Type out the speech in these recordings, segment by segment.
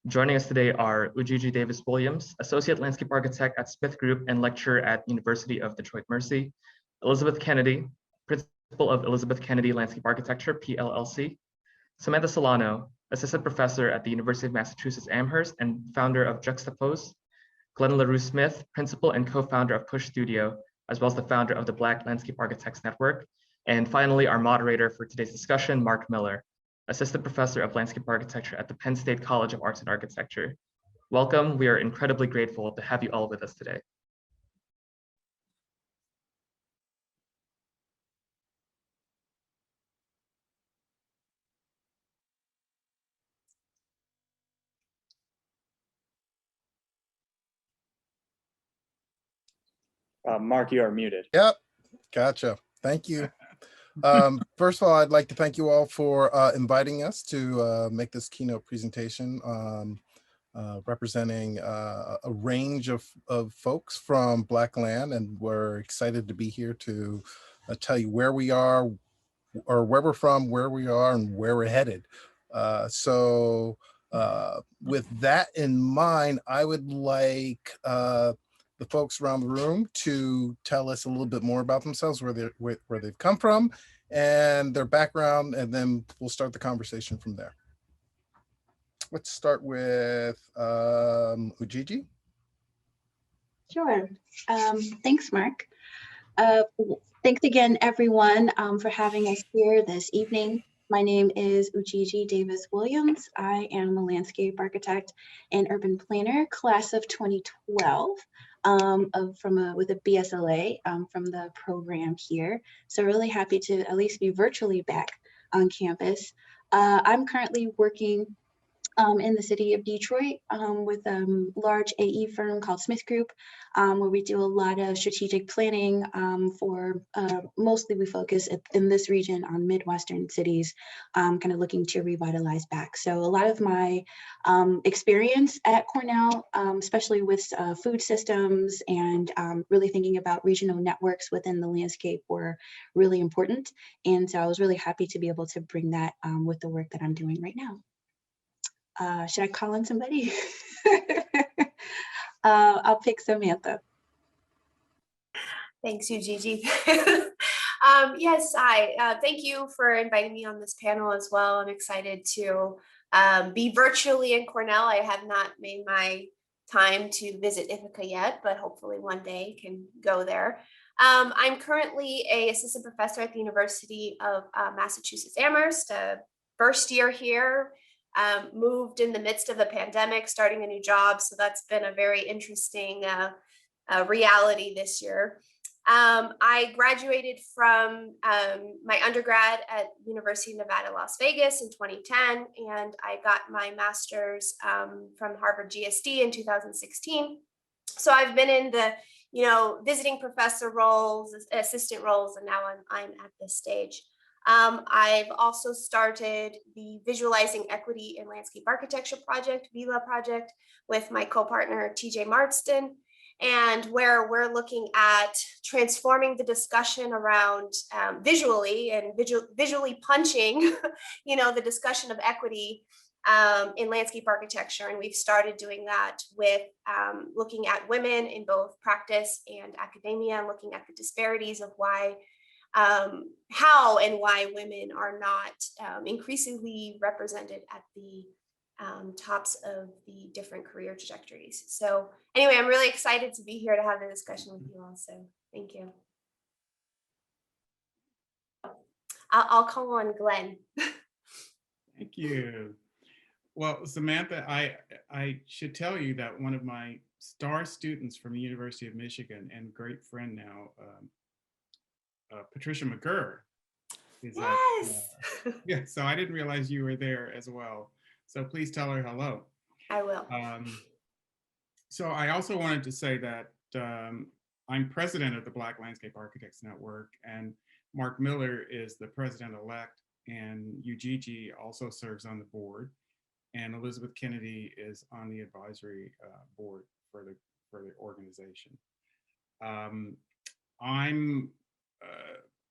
Joining us today are Ujiji Davis-Williams, Associate Landscape Architect at Smith Group and lecturer at University of Detroit Mercy, Elizabeth Kennedy, Principal of Elizabeth Kennedy Landscape Architecture, PLLC, Samantha Solano, Assistant Professor at the University of Massachusetts Amherst and founder of Juxtapose, Glenn LaRue Smith, Principal and co-founder of Push Studio, as well as the founder of the Black Landscape Architects Network. And finally, our moderator for today's discussion, Mark Miller, Assistant Professor of Landscape Architecture at the Penn State College of Arts and Architecture. Welcome, we are incredibly grateful to have you all with us today. Mark, you are muted. Yep, gotcha. Thank you. First of all, I'd like to thank you all for inviting us to make this keynote presentation representing a range of folks from BlackLAN, and we're excited to be here to tell you where we are, or where we're from, where we are, and where we're headed. With that in mind, I would like the folks around the room to tell us a little bit more about themselves, where they've come from and their background, and then we'll start the conversation from there. Let's start with Ujiji. Sure. Thanks, Mark. Thanks again, everyone, for having us here this evening. My name is Ujiji Davis-Williams. I am a landscape architect and urban planner, class of 2012, with a BSLA from the program here. So really happy to at least be virtually back on campus. I'm currently working in the city of Detroit with a large AE firm called Smith Group, where we do a lot of strategic planning for, mostly we focus in this region on Midwestern cities, kind of looking to revitalize back. So a lot of my experience at Cornell, especially with food systems and really thinking about regional networks within the landscape, were really important. And so I was really happy to be able to bring that with the work that I'm doing right now. Should I call on somebody? I'll pick Samantha. Thanks, Ujiji. Yes, thank you for inviting me on this panel as well. I'm excited to be virtually in Cornell. I have not made my time to visit Ithaca yet, but hopefully one day can go there. I'm currently an assistant professor at the University of Massachusetts Amherst, first year here. Moved in the midst of the pandemic, starting a new job. So that's been a very interesting reality this year. I graduated from my undergrad at University of Nevada, Las Vegas in 2010, and I got my master's from Harvard GSD in 2016. So I've been in the, visiting professor roles, assistant roles, and now I'm at this stage. I've also started the Visualizing Equity in Landscape Architecture project, VILA project, with my co-partner, TJ Marston, and where we're looking at transforming the discussion around visually and visually punching, the discussion of equity in landscape architecture. And we've started doing that with looking at women in both practice and academia, and looking at the disparities of how and why women are not increasingly represented at the tops of the different career trajectories. So anyway, I'm really excited to be here to have the discussion with you all. So thank you. I'll call on Glenn. Thank you. Well, Samantha, I should tell you that one of my star students from the University of Michigan and great friend now, Patricia McGurr. Yes. Yeah, so I didn't realize you were there as well. So please tell her hello. I will. So I also wanted to say that I'm president of the Black Landscape Architects Network, and Mark Miller is the president-elect, and Ujiji also serves on the board, and Elizabeth Kennedy is on the advisory board for the organization.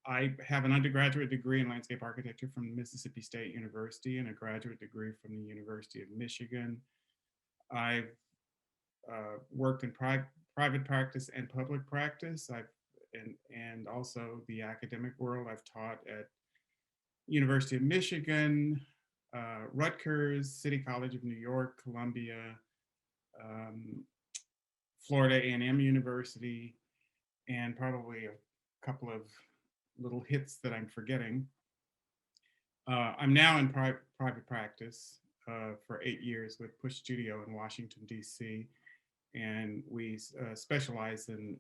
I have an undergraduate degree in landscape architecture from Mississippi State University and a graduate degree from the University of Michigan. I've worked in private practice and public practice. And also the academic world. I've taught at University of Michigan, Rutgers, City College of New York, Columbia, Florida A&M University, and probably a couple of little hits that I'm forgetting. I'm now in private practice for 8 years with Push Studio in Washington, D.C. And we specialize in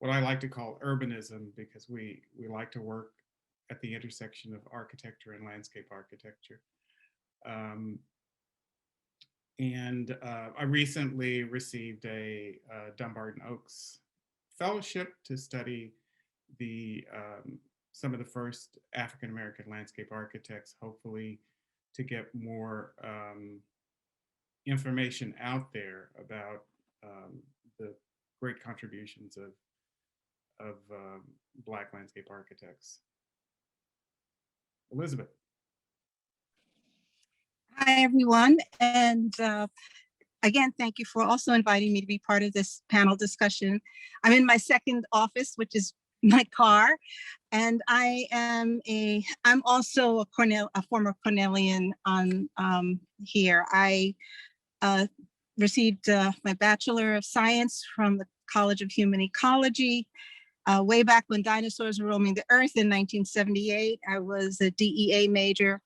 what I like to call urbanism, because we like to work at the intersection of architecture and landscape architecture. I recently received a Dumbarton Oaks fellowship to study some of the first African-American landscape architects, hopefully to get more information out there about the great contributions of Black landscape architects. Elizabeth. Hi, everyone. And again, thank you for also inviting me to be part of this panel discussion. I'm in my second office, which is my car. And I'm also a former Cornellian on here. I received my Bachelor of Science from the College of Human Ecology. Way back when dinosaurs were roaming the earth in 1978, I was a DEA major,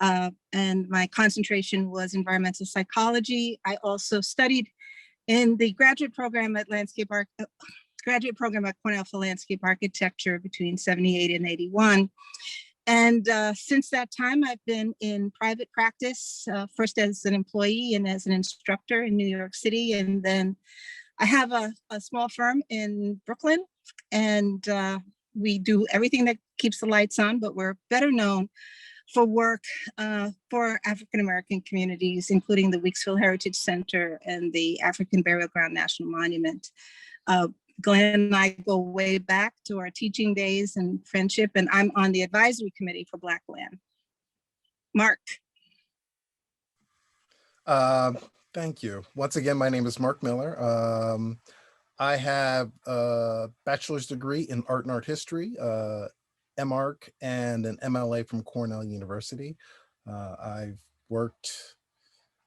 and my concentration was environmental psychology. I also studied in the graduate program at Cornell for landscape architecture between 78 and 81. And since that time, I've been in private practice, first as an employee and as an instructor in New York City. And then I have a small firm in Brooklyn, and we do everything that keeps the lights on, but we're better known for work for African-American communities, including the Weeksville Heritage Center and the African Burial Ground National Monument. Glenn and I go way back to our teaching days and friendship, and I'm on the advisory committee for BlackLAN. Mark. Thank you. Once again, my name is Mark Miller. I have a bachelor's degree in art and art history, MArch, and an MLA from Cornell University. I've worked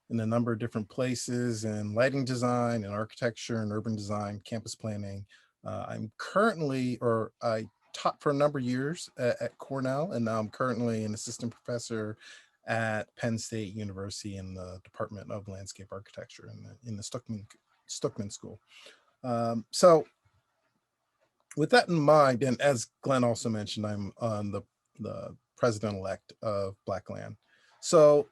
in a number of different places in lighting design and architecture and urban design, campus planning. I taught for a number of years at Cornell, and now I'm currently an assistant professor at Penn State University in the Department of Landscape Architecture in the Stuckman School. So with that in mind, and as Glenn also mentioned, I'm on the president-elect of BlackLAN. So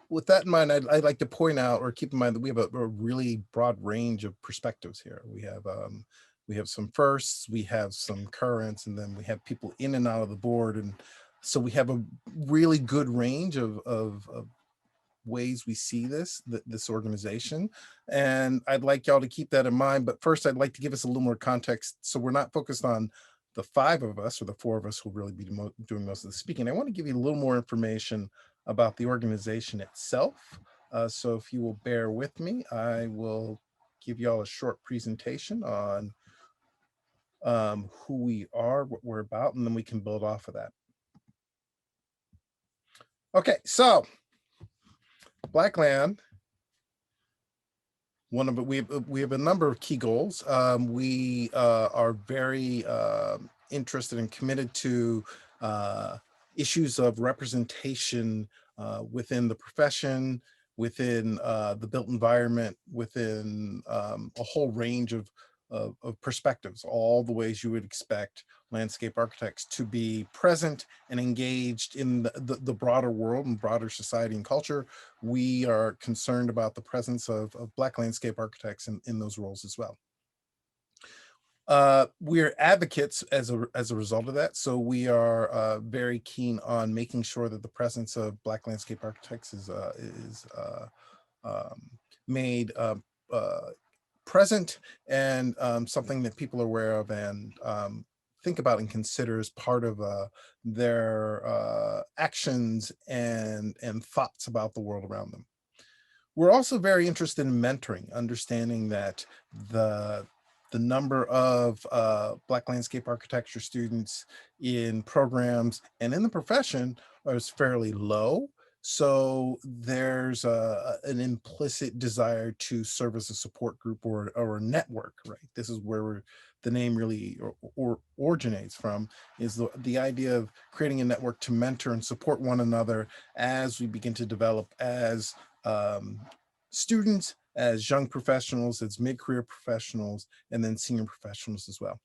with that in mind, I'd like to point out, or keep in mind, that we have a really broad range of perspectives here. We have some firsts, we have some currents, and then we have people in and out of the board. And so we have a really good range of ways we see this organization. And I'd like y'all to keep that in mind. But first, I'd like to give us a little more context. So we're not focused on the 5 of us or the 4 of us who will really be doing most of the speaking. I want to give you a little more information about the organization itself. So if you will bear with me, I will give y'all a short presentation on who we are, what we're about, and then we can build off of that. Okay, so BlackLAN, we have a number of key goals. We are very interested and committed to issues of representation within the profession, within the built environment, within a whole range of perspectives, all the ways you would expect landscape architects to be present and engaged in the broader world and broader society and culture. We are concerned about the presence of Black landscape architects in those roles as well. We're advocates as a result of that. So we are very keen on making sure that the presence of Black landscape architects is made present and something that people are aware of and think about and consider as part of their actions and thoughts about the world around them. We're also very interested in mentoring, understanding that the number of Black landscape architecture students in programs and in the profession is fairly low. So there's an implicit desire to serve as a support group or a network, right? This is where the name really originates from, is the idea of creating a network to mentor and support one another as we begin to develop as students, as young professionals, as mid-career professionals, and then senior professionals as well.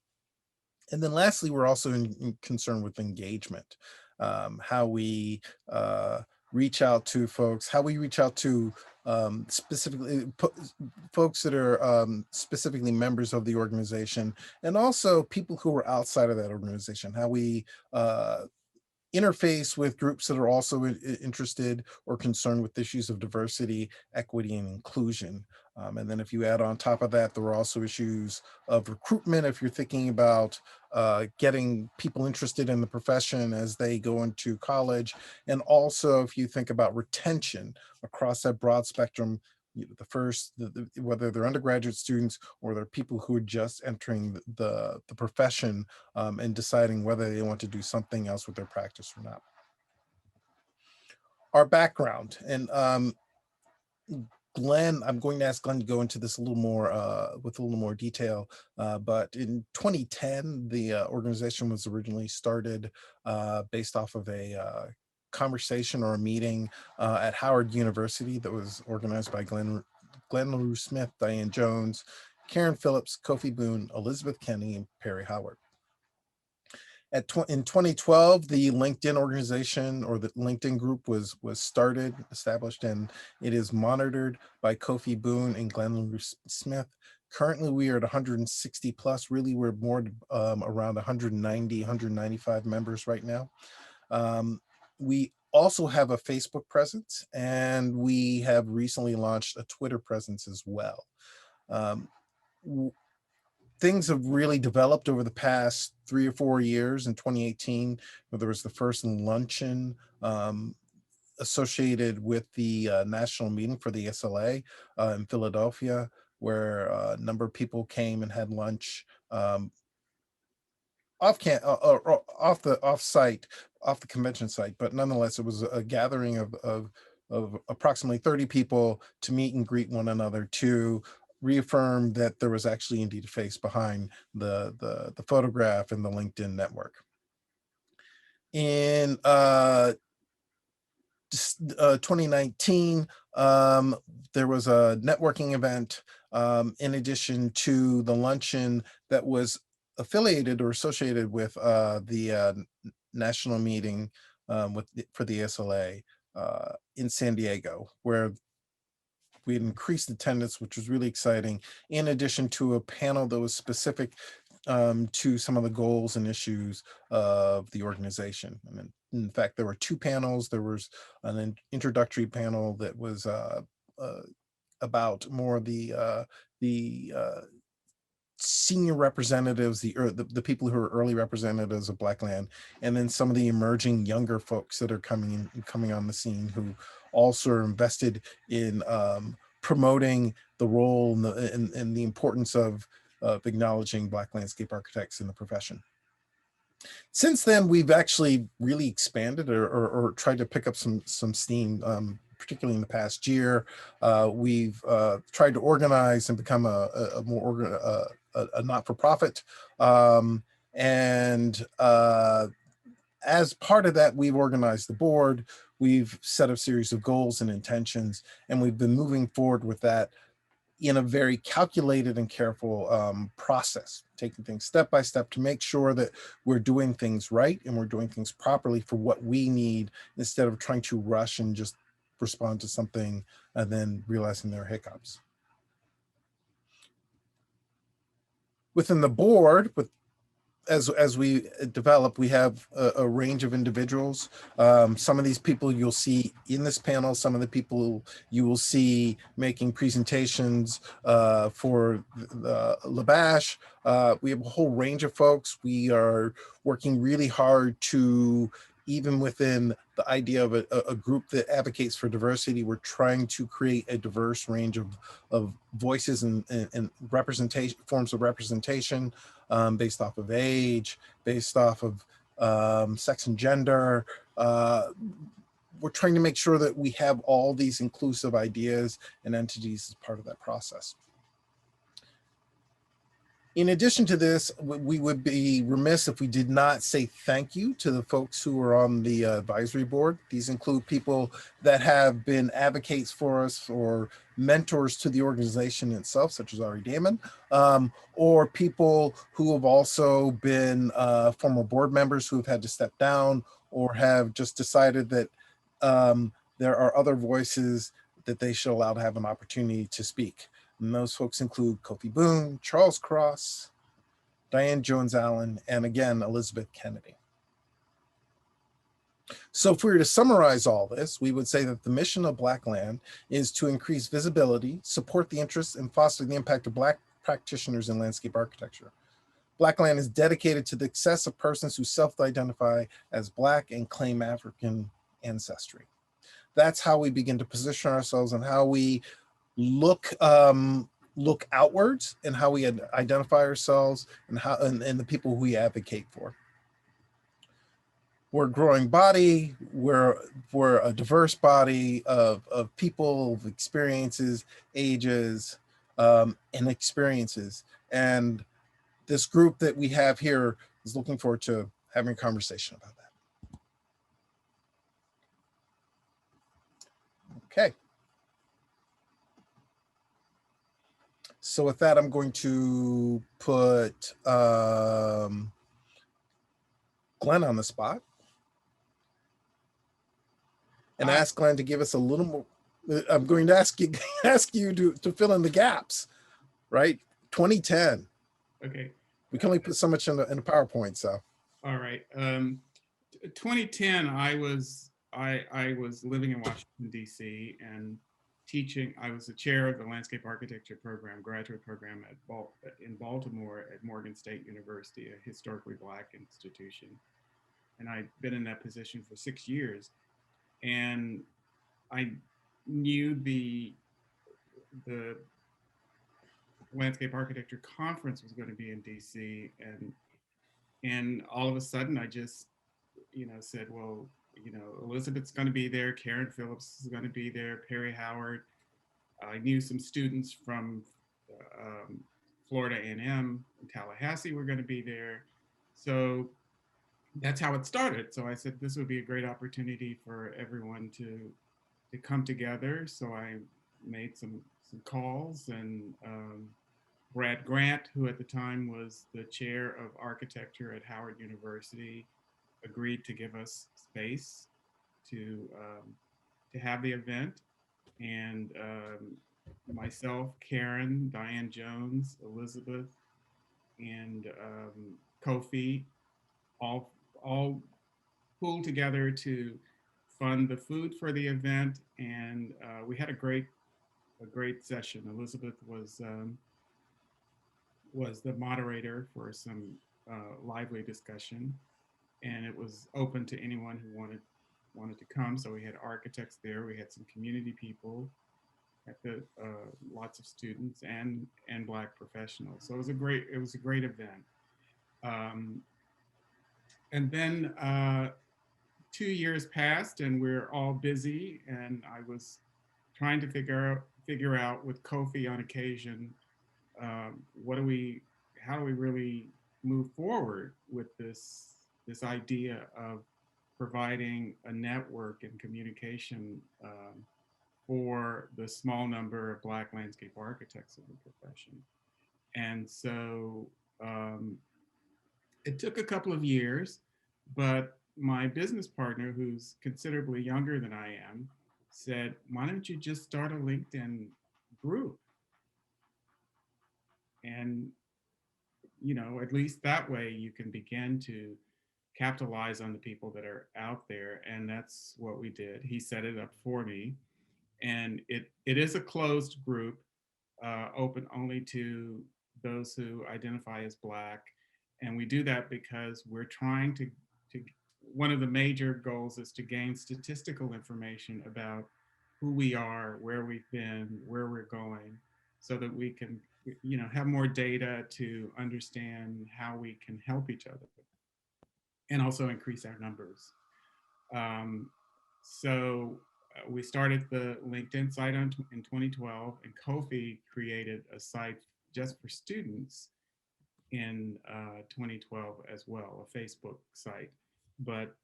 And then lastly, we're also concerned with engagement, how we reach out to folks, how we reach out to specifically folks that are specifically members of the organization, and also people who are outside of that organization, how we interface with groups that are also interested or concerned with issues of diversity, equity, and inclusion. And then if you add on top of that, there are also issues of recruitment if you're thinking about getting people interested in the profession as they go into college. And also if you think about retention across that broad spectrum, whether they're undergraduate students or they're people who are just entering the profession and deciding whether they want to do something else with their practice or not. Our background, and Glenn, I'm going to ask Glenn to go into this a little more with a little more detail, but in 2010, the organization was originally started based off of a conversation or a meeting at Howard University that was organized by Glenn LaRue Smith, Diane Jones, Karen Phillips, Kofi Boone, Elizabeth Kennedy, and Perry Howard. In 2012, the LinkedIn organization, or the LinkedIn group, was established, and it is monitored by Kofi Boone and Glenn LaRue Smith. Currently, we are at 160 plus. Really, we're more around 190, 195 members right now. We also have a Facebook presence, and we have recently launched a Twitter presence as well. Things have really developed over the past 3 or 4 years. In 2018, where there was the first luncheon associated with the national meeting for the SLA in Philadelphia, where a number of people came and had lunch off the convention site, but nonetheless, it was a gathering of approximately 30 people to meet and greet one another, to reaffirm that there was actually indeed a face behind the photograph and the LinkedIn network. In 2019, there was a networking event in addition to the luncheon that was affiliated or associated with the national meeting for the SLA in San Diego, where we had increased attendance, which was really exciting, in addition to a panel that was specific to some of the goals and issues of the organization. And in fact, there were 2 panels. There was an introductory panel that was about more the senior representatives, the people who are early representatives of BlackLAN, and then some of the emerging younger folks that are coming on the scene, who also are invested in promoting the role and the importance of acknowledging Black landscape architects in the profession. Since then, we've actually really expanded or tried to pick up some steam, particularly in the past year. We've tried to organize and become a not-for-profit. As part of that, we've organized the board, we've set a series of goals and intentions, and we've been moving forward with that in a very calculated and careful process, taking things step by step to make sure that we're doing things right and we're doing things properly for what we need, instead of trying to rush and just respond to something and then realizing there are hiccups. Within the board, as we develop, we have a range of individuals. Some of these people you'll see in this panel, some of the people you will see making presentations for the LABash. We have a whole range of folks. We are working really hard to even within the idea of a group that advocates for diversity, we're trying to create a diverse range of voices and representation, forms of representation, based off of age, based off of sex and gender. We're trying to make sure that we have all these inclusive ideas and entities as part of that process. In addition to this, we would be remiss if we did not say thank you to the folks who are on the advisory board. These include people that have been advocates for us or mentors to the organization itself, such as Ari Damon, or people who have also been former board members who have had to step down or have just decided that there are other voices that they should allow to have an opportunity to speak. And those folks include Kofi Boone, Charles Cross, Diane Jones-Allen, and again, Elizabeth Kennedy. So if we were to summarize all this, we would say that the mission of BlackLAN is to increase visibility, support the interests, and foster the impact of Black practitioners in landscape architecture. BlackLAN is dedicated to the success of persons who self-identify as Black and claim African ancestry. That's how we begin to position ourselves and how we look outwards and how we identify ourselves and how and the people who we advocate for. We're a growing body, we're a diverse body of people, of experiences, ages, and experiences. And this group that we have here is looking forward to having a conversation about that. Okay. So with that, I'm going to put Glenn on the spot and ask Glenn to give us a little more. I'm going to ask you to fill in the gaps, right? 2010. Okay. We can only put so much in a PowerPoint, so. All right. 2010, I was living in Washington, D.C. and teaching. I was the chair of the landscape architecture program, graduate program in Baltimore at Morgan State University, a historically Black institution. And I'd been in that position for 6 years. And I knew the landscape architecture conference was going to be in DC, and all of a sudden I just said, well, Elizabeth's going to be there, Karen Phillips is going to be there, Perry Howard. I knew some students from Florida A&M and Tallahassee were going to be there. So that's how it started. So I said this would be a great opportunity for everyone to come together. So I made some calls, and Brad Grant, who at the time was the chair of architecture at Howard University, agreed to give us space to have the event. And myself, Karen, Diane Jones, Elizabeth, and Kofi all pulled together to fund the food for the event, and we had a great session. Elizabeth was the moderator for some lively discussion, and it was open to anyone who wanted to come. So we had architects there, we had some community people, lots of students and Black professionals. So it was a great event. And then 2 years passed, and we're all busy, and I was trying to figure out with Kofi on occasion, how do we really move forward with this idea of providing a network and communication for the small number of Black landscape architects in the profession. And so it took a couple of years, but my business partner, who's considerably younger than I am, said, why don't you just start a LinkedIn group? And, at least that way you can begin to capitalize on the people that are out there. And that's what we did. He set it up for me. And it is a closed group, open only to those who identify as Black. And we do that because we're trying to one of the major goals is to gain statistical information about who we are, where we've been, where we're going, so that we can, have more data to understand how we can help each other and also increase our numbers. So we started the LinkedIn site in 2012, and Kofi created a site just for students in 2012 as well, a Facebook site. But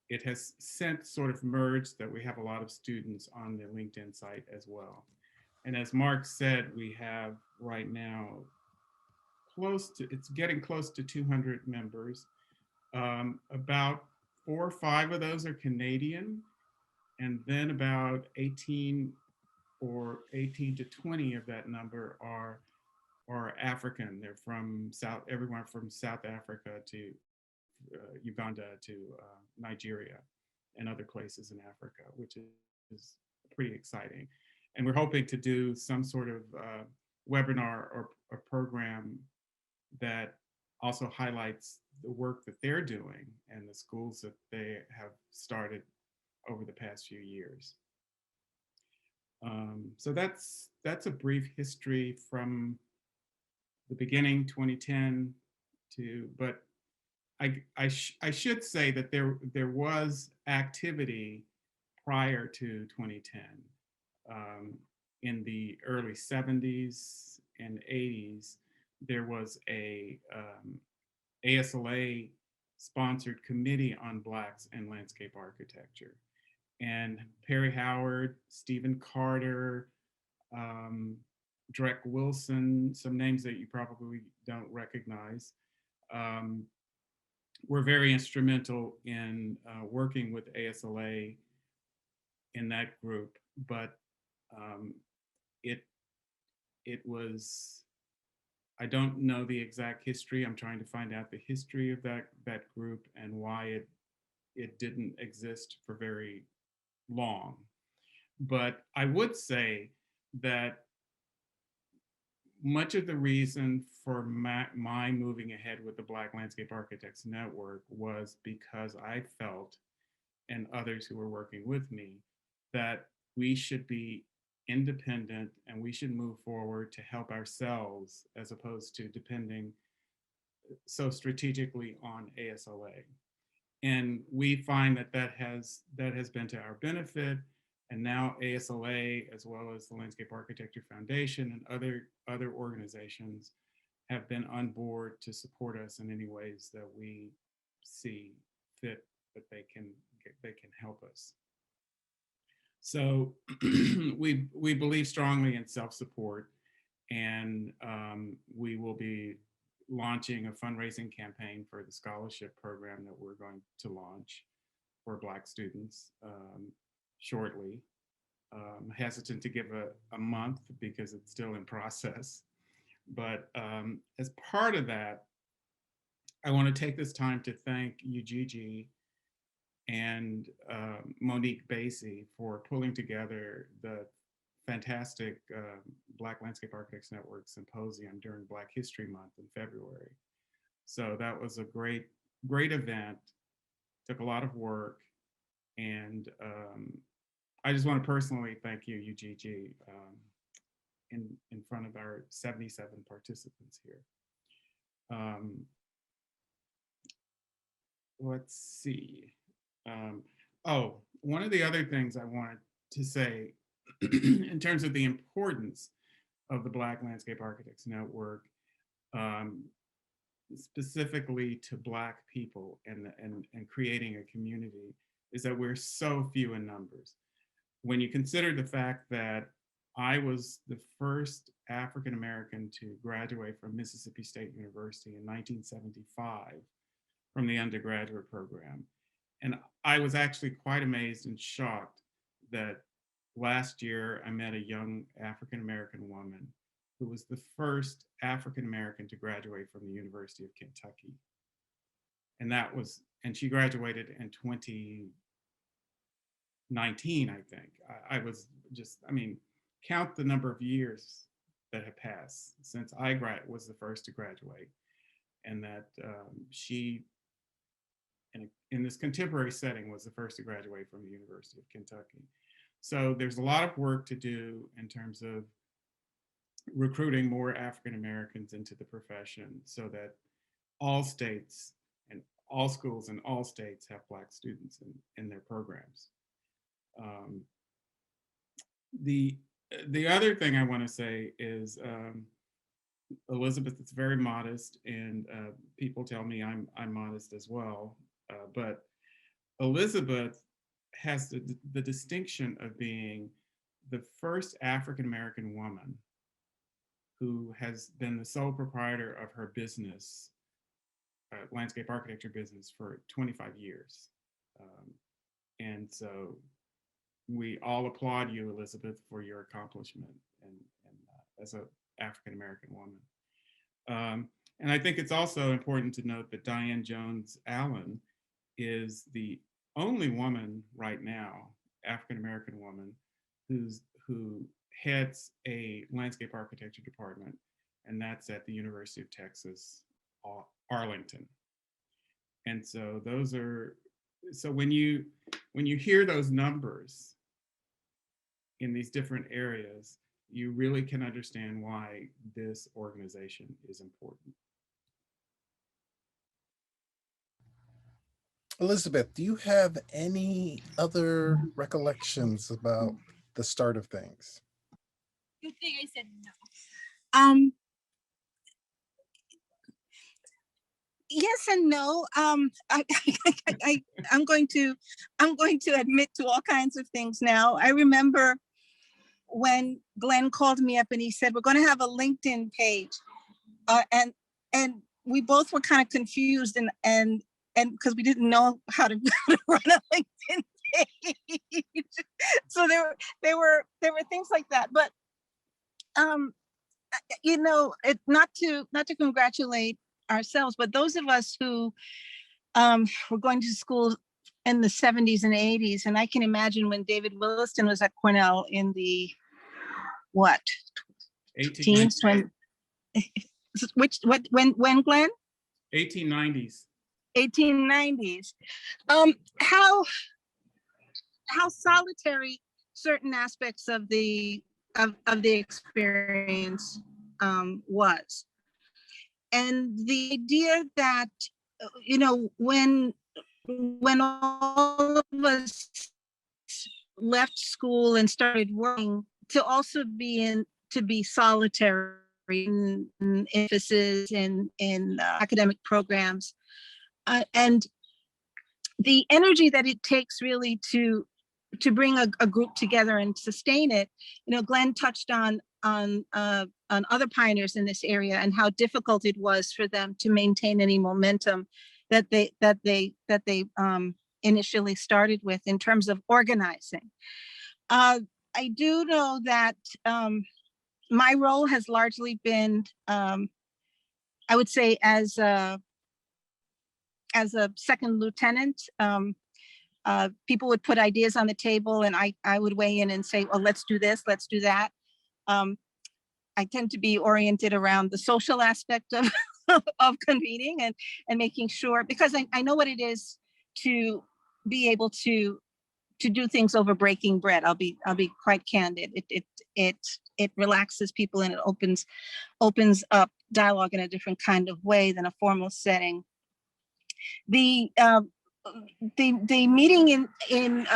it has since sort of merged that we have a lot of students on the LinkedIn site as well. And as Mark said, we have right now it's getting close to 200 members. About 4 or 5 of those are Canadian, and then about 18 to 20 of that number are African. They're from everyone from South Africa to Uganda to Nigeria and other places in Africa, which is pretty exciting. And we're hoping to do some sort of webinar or program that also highlights the work that they're doing and the schools that they have started over the past few years. So that's a brief history from the beginning, 2010 but I should say that there was activity prior to 2010. In the early 70s and 80s, there was a ASLA sponsored committee on Blacks and landscape architecture. And Perry Howard, Stephen Carter, Drek Wilson, some names that you probably don't recognize, were very instrumental in working with ASLA in that group. But it was, I don't know the exact history. I'm trying to find out the history of that group and why it didn't exist for very long. But I would say that much of the reason for my moving ahead with the Black Landscape Architects Network was because I felt, and others who were working with me, that we should be independent and we should move forward to help ourselves as opposed to depending so strategically on ASLA. And we find that has been to our benefit. And now ASLA, as well as the Landscape Architecture Foundation and other organizations, have been on board to support us in any ways that we see fit that they can help us. So we believe strongly in self-support, and we will be launching a fundraising campaign for the scholarship program that we're going to launch for Black students shortly. I'm hesitant to give a month because it's still in process. But as part of that, I want to take this time to thank UGG and Monique Basie for pulling together the fantastic Black Landscape Architects Network Symposium during Black History Month in February. So that was a great event, took a lot of work, and I just want to personally thank you, UGG, in front of our 77 participants here. Let's see. One of the other things I wanted to say in terms of the importance of the Black Landscape Architects Network, specifically to Black people and creating a community, is that we're so few in numbers. When you consider the fact that I was the first African American to graduate from Mississippi State University in 1975 from the undergraduate program. And I was actually quite amazed and shocked that last year I met a young African American woman who was the first African American to graduate from the University of Kentucky. And she graduated in 2019, I think. I was just, count the number of years that have passed since I was the first to graduate, and that she in this contemporary setting, was the first to graduate from the University of Kentucky. So there's a lot of work to do in terms of recruiting more African Americans into the profession so that all states and all schools in all states have Black students in their programs. The other thing I want to say is Elizabeth is very modest, and people tell me I'm modest as well. But Elizabeth has the distinction of being the first African American woman who has been the sole proprietor of her business, landscape architecture business, for 25 years. And so we all applaud you, Elizabeth, for your accomplishment and as an African American woman. And I think it's also important to note that Diane Jones Allen is the only woman right now, African American woman, who heads a landscape architecture department, and that's at the University of Texas, Arlington. And so when you hear those numbers in these different areas, you really can understand why this organization is important. Elizabeth, do you have any other recollections about the start of things? Good thing I said no. Yes and no. I'm going to admit to all kinds of things now. I remember when Glenn called me up and he said, we're going to have a LinkedIn page. And we both were kind of confused and because we didn't know how to run a LinkedIn page. So there were things like that. But you know, not to congratulate ourselves, but those of us who were going to school in the 70s and 80s, and I can imagine when David Williston was at Cornell in the teens, when Glenn? 1890s. 1890s. How solitary certain aspects of the experience was. And the idea that, you know, when all of us left school and started working, to also be solitary in emphasis in academic programs, and the energy that it takes really to bring a group together and sustain it. You know, Glenn touched on other pioneers in this area and how difficult it was for them to maintain any momentum that they initially started with in terms of organizing. I do know that my role has largely been, I would say, as a second lieutenant. People would put ideas on the table and I would weigh in and say, well, let's do this, let's do that. I tend to be oriented around the social aspect of convening and making sure, because I know what it is to be able to do things over breaking bread. I'll be quite candid. It relaxes people and it opens up dialogue in a different kind of way than a formal setting. The meeting in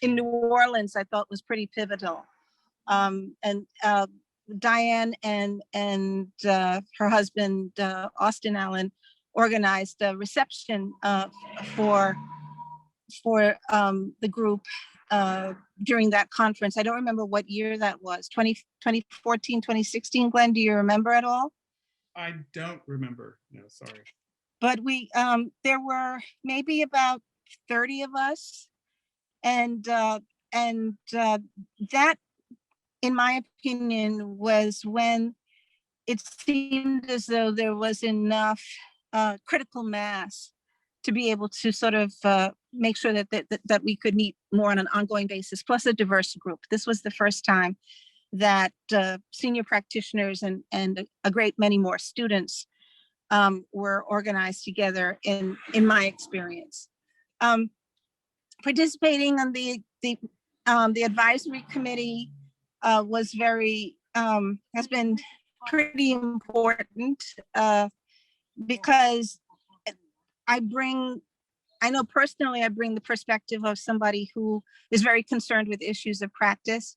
New Orleans, I thought, was pretty pivotal. And Diane and her husband, Austin Allen, organized a reception for the group during that conference. I don't remember what year that was, 2014, 2016. Glenn, do you remember at all? I don't remember, no, sorry. But there were maybe about 30 of us, and that, in my opinion, was when it seemed as though there was enough critical mass to be able to sort of make sure that we could meet more on an ongoing basis, plus a diverse group. This was the first time that senior practitioners and a great many more students were organized together in my experience. Participating on the advisory committee was has been pretty important because I know personally I bring the perspective of somebody who is very concerned with issues of practice.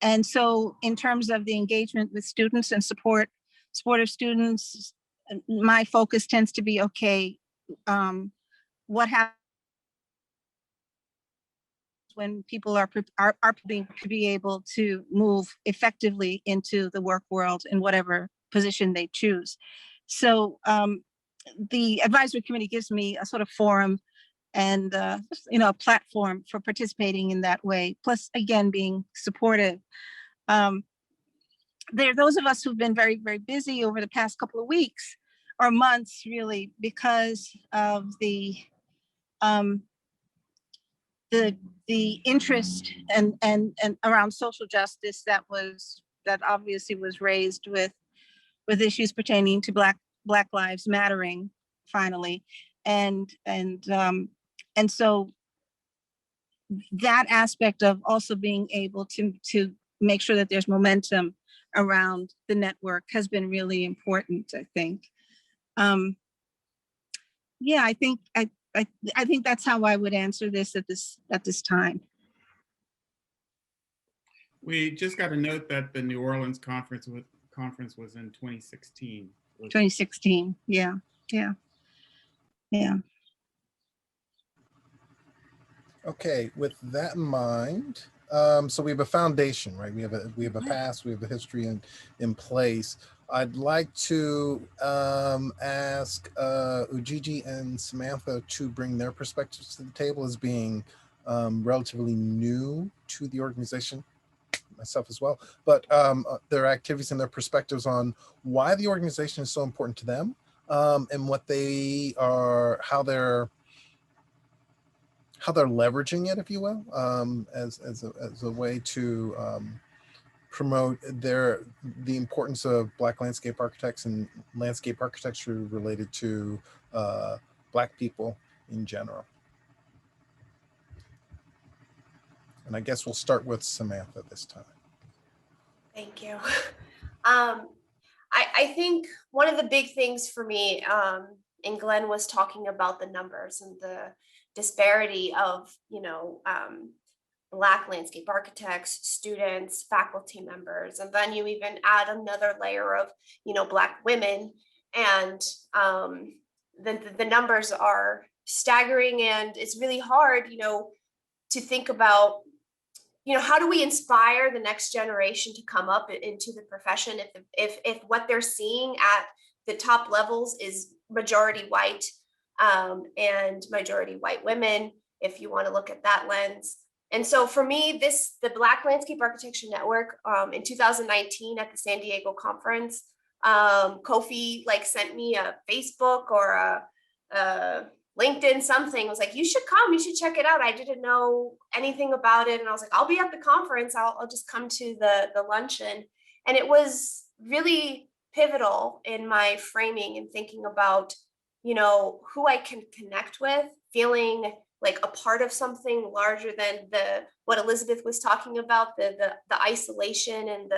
And so in terms of the engagement with students and support of students, my focus tends to be, okay, what happens when people are being to be able to move effectively into the work world in whatever position they choose. So the advisory committee gives me a sort of forum and a platform for participating in that way. Plus, again, being supportive. There are those of us who've been very, very busy over the past couple of weeks or months, really, because of the interest and around social justice that obviously was raised with issues pertaining to Black Lives Mattering finally, and so that aspect of also being able to make sure that there's momentum around the network has been really important, I think. Yeah, I think that's how I would answer this at this time. We just got a note that the New Orleans conference was in 2016. 2016, yeah. Okay, with that in mind, so we have a foundation, right? We have a past, we have a history in place. I'd like to ask Ujiji and Samantha to bring their perspectives to the table as being relatively new to the organization, myself as well, but their activities and their perspectives on why the organization is so important to them, and what they are, how they're leveraging it, if you will, as a way to promote the importance of Black landscape architects and landscape architecture related to Black people in general. And I guess we'll start with Samantha this time. Thank you. I think one of the big things for me, and Glenn was talking about the numbers and the disparity of, Black landscape architects, students, faculty members, and then you even add another layer of, Black women, and the numbers are staggering, and it's really hard, to think about, how do we inspire the next generation to come up into the profession if what they're seeing at the top levels is majority white and majority white women, if you want to look at that lens. And so for me, the Black Landscape Architecture Network in 2019 at the San Diego conference, Kofi sent me a Facebook or a LinkedIn something, was like, you should come, you should check it out. I didn't know anything about it. And I was like, I'll be at the conference. I'll just come to the luncheon. And it was really pivotal in my framing and thinking about, who I can connect with, feeling like a part of something larger than what Elizabeth was talking about, the isolation and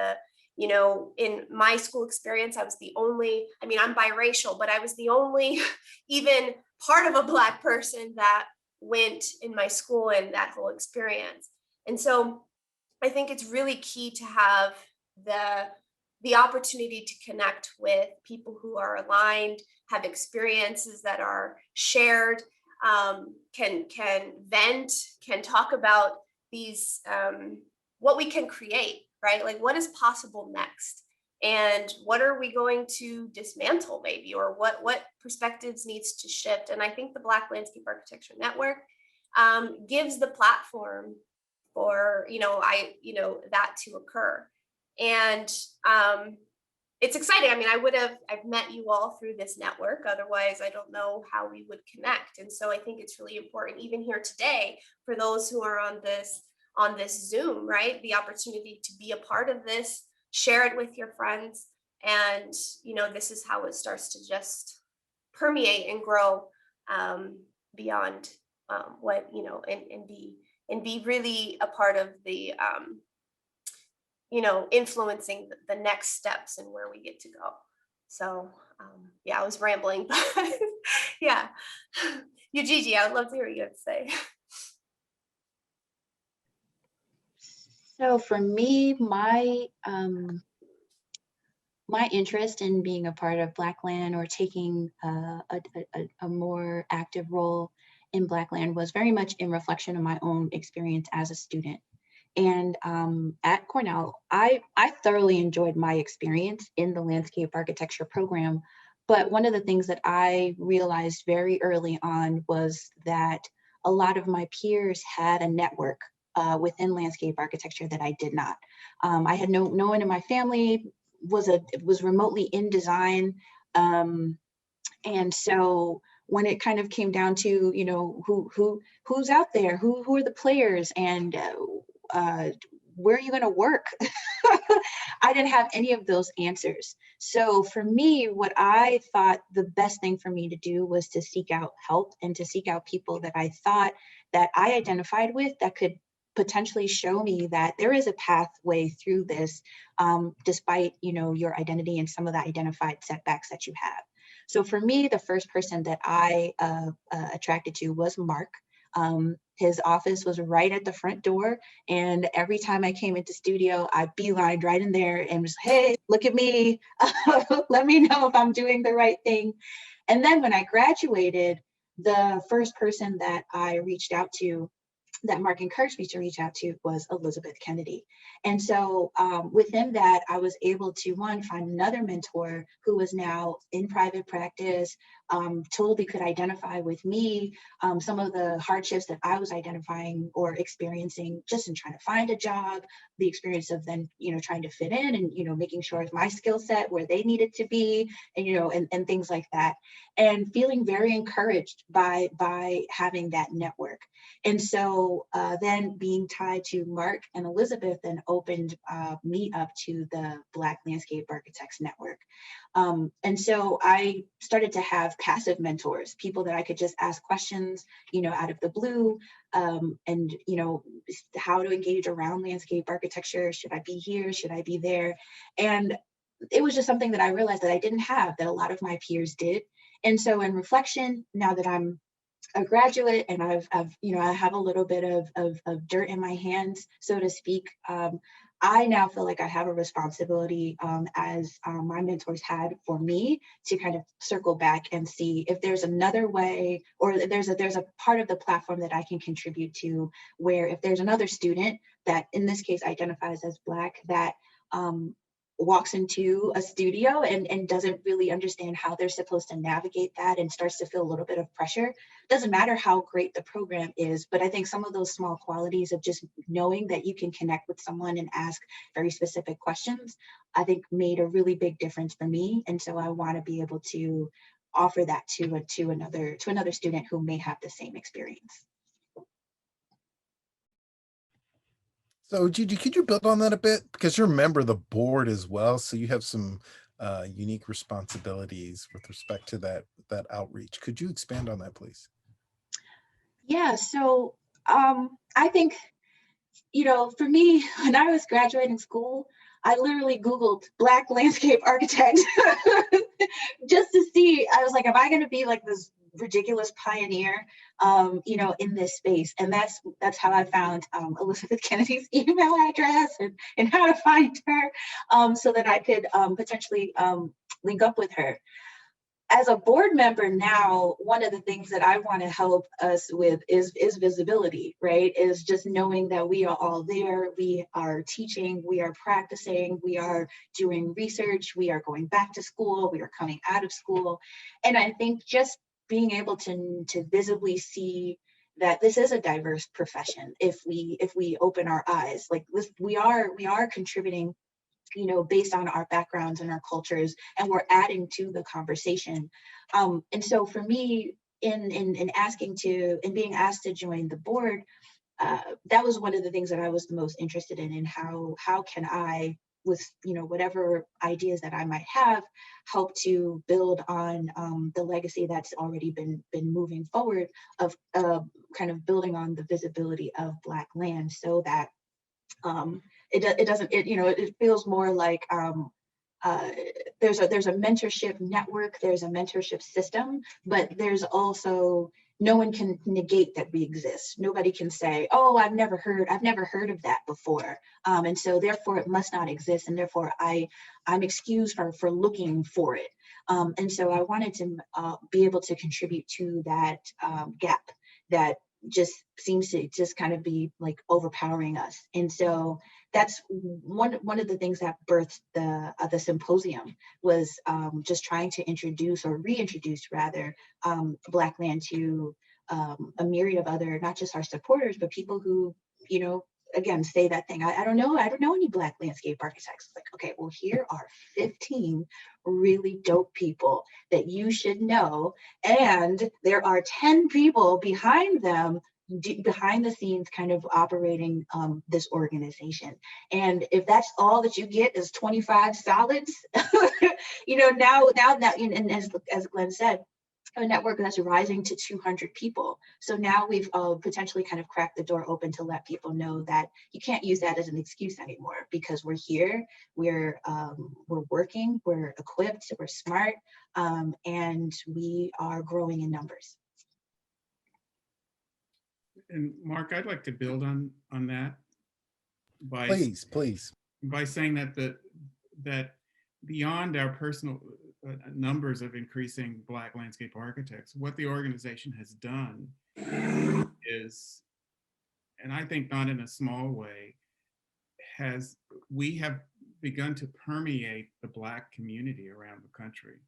in my school experience, I was the only, I'm biracial, but I was the only even part of a Black person that went in my school and that whole experience. And so I think it's really key to have the opportunity to connect with people who are aligned, have experiences that are shared, can vent, can talk about these, what we can create, right? Like what is possible next? And what are we going to dismantle maybe, or what perspectives needs to shift? And I think the Black Landscape Architecture Network gives the platform for, that to occur. And it's exciting. I've met you all through this network. Otherwise, I don't know how we would connect. And so I think it's really important, even here today, for those who are on this Zoom, right? The opportunity to be a part of this, share it with your friends. And, this is how it starts to just permeate and grow beyond what, you know, and be really a part of the, you know, influencing the next steps and where we get to go. So yeah, I was rambling, but yeah. Gigi, I would love to hear what you have to say. So for me, my interest in being a part of BlackLAN or taking a more active role in BlackLAN was very much in reflection of my own experience as a student. And at Cornell, I thoroughly enjoyed my experience in the landscape architecture program. But one of the things that I realized very early on was that a lot of my peers had a network within landscape architecture that I did not. I had no one in my family was remotely in design. And so when it kind of came down to, you know, who's out there, who are the players, and where are you going to work? I didn't have any of those answers. So for me, what I thought the best thing for me to do was to seek out help and to seek out people that I thought that I identified with that could potentially show me that there is a pathway through this, despite, you know, your identity and some of the identified setbacks that you have. So for me, the first person that I attracted to was Mark. His office was right at the front door, and every time I came into studio, I beelined right in there and was, hey, look at me, let me know if I'm doing the right thing. And then when I graduated, the first person that I reached out to, that Mark encouraged me to reach out to, was Elizabeth Kennedy. And so within that, I was able to, one, find another mentor who was now in private practice, totally could identify with me, some of the hardships that I was identifying or experiencing just in trying to find a job, the experience of then, you know, trying to fit in and, you know, making sure my skill set where they needed to be, and, you know, and things like that. And feeling very encouraged by having that network. And so then being tied to Mark and Elizabeth then opened me up to the Black Landscape Architects Network. And so I started to have passive mentors, people that I could just ask questions, you know, out of the blue, and, you know, how to engage around landscape architecture. Should I be here? Should I be there? And it was just something that I realized that I didn't have, that a lot of my peers did. And so in reflection, now that I'm a graduate and I've you know, I have a little bit of dirt in my hands, so to speak, I now feel like I have a responsibility, as my mentors had for me, to kind of circle back and see if there's another way, or there's a part of the platform that I can contribute to, where if there's another student that in this case identifies as Black, that walks into a studio and doesn't really understand how they're supposed to navigate that and starts to feel a little bit of pressure. Doesn't matter how great the program is, but I think some of those small qualities of just knowing that you can connect with someone and ask very specific questions, I think made a really big difference for me. And so I want to be able to offer that to another student who may have the same experience. So Gigi, could you build on that a bit? Because you're a member of the board as well, so you have some unique responsibilities with respect to that outreach. Could you expand on that, please? Yeah, so I think, you know, for me, when I was graduating school, I literally Googled Black landscape architect just to see. I was like, am I going to be like this ridiculous pioneer, you know, in this space? And that's how I found Elizabeth Kennedy's email address and how to find her, so that I could potentially link up with her. As a board member now, one of the things that I want to help us with is visibility, right? Is just knowing that we are all there, we are teaching, we are practicing, we are doing research, we are going back to school, we are coming out of school. And I think just being able to visibly see that this is a diverse profession, if we open our eyes, like this, we are contributing, you know, based on our backgrounds and our cultures, and we're adding to the conversation. And so for me, in being asked to join the board, that was one of the things that I was the most interested in how can I with, whatever ideas that I might have, help to build on the legacy that's already been moving forward of kind of building on the visibility of Black land, so that it feels more like there's a mentorship network, there's a mentorship system, but there's also, no one can negate that we exist. Nobody can say, oh, I've never heard of that before. And so therefore it must not exist. And therefore I'm excused for looking for it. And so I wanted to be able to contribute to that gap that just seems to just kind of be like overpowering us. And so that's one of the things that birthed the symposium, was just trying to introduce, or reintroduce rather, Black land to a myriad of other, not just our supporters, but people who, again, say that thing. I don't know any Black landscape architects. It's like, okay, well, here are 15 really dope people that you should know, and there are 10 people behind them, behind the scenes, kind of operating this organization. And if that's all that you get is 25 solids, now that, and as Glenn said, a network that's rising to 200 people. So now we've potentially kind of cracked the door open to let people know that you can't use that as an excuse anymore, because we're here, we're working, we're equipped, we're smart, and we are growing in numbers. And Mark, I'd like to build on that by Please. By saying that beyond our personal numbers of increasing Black landscape architects, what the organization has done is, and I think not in a small way, we have begun to permeate the Black community around the country.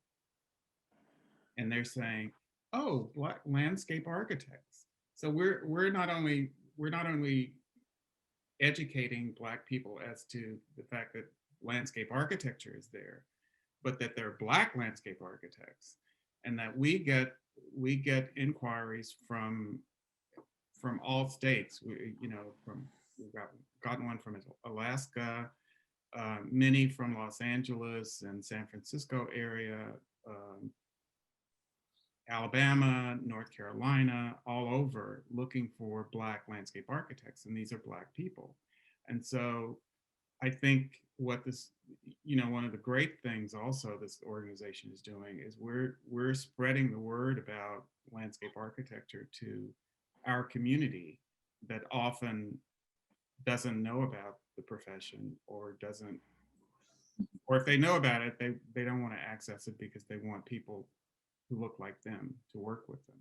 And they're saying, oh, Black landscape architects. So we're not only educating Black people as to the fact that landscape architecture is there, but that they're Black landscape architects, and that we get inquiries from all states. We've gotten one from Alaska, many from Los Angeles and San Francisco area, Alabama, North Carolina, all over, looking for Black landscape architects, and these are Black people. And so I think what this, one of the great things also this organization is doing is we're spreading the word about landscape architecture to our community that often doesn't know about the profession, or if they know about it, they don't want to access it because they want people who look like them to work with them.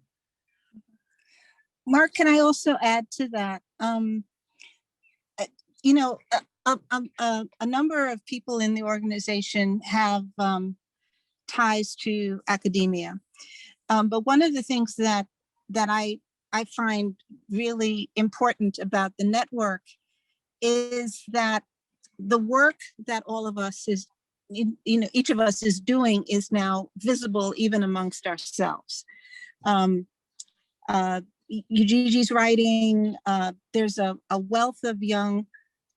Mark, can I also add to that? A number of people in the organization have ties to academia, but one of the things that I find really important about the network is that the work that all of us is, each of us is doing, is now visible even amongst ourselves. Ugigi's writing, there's a wealth of young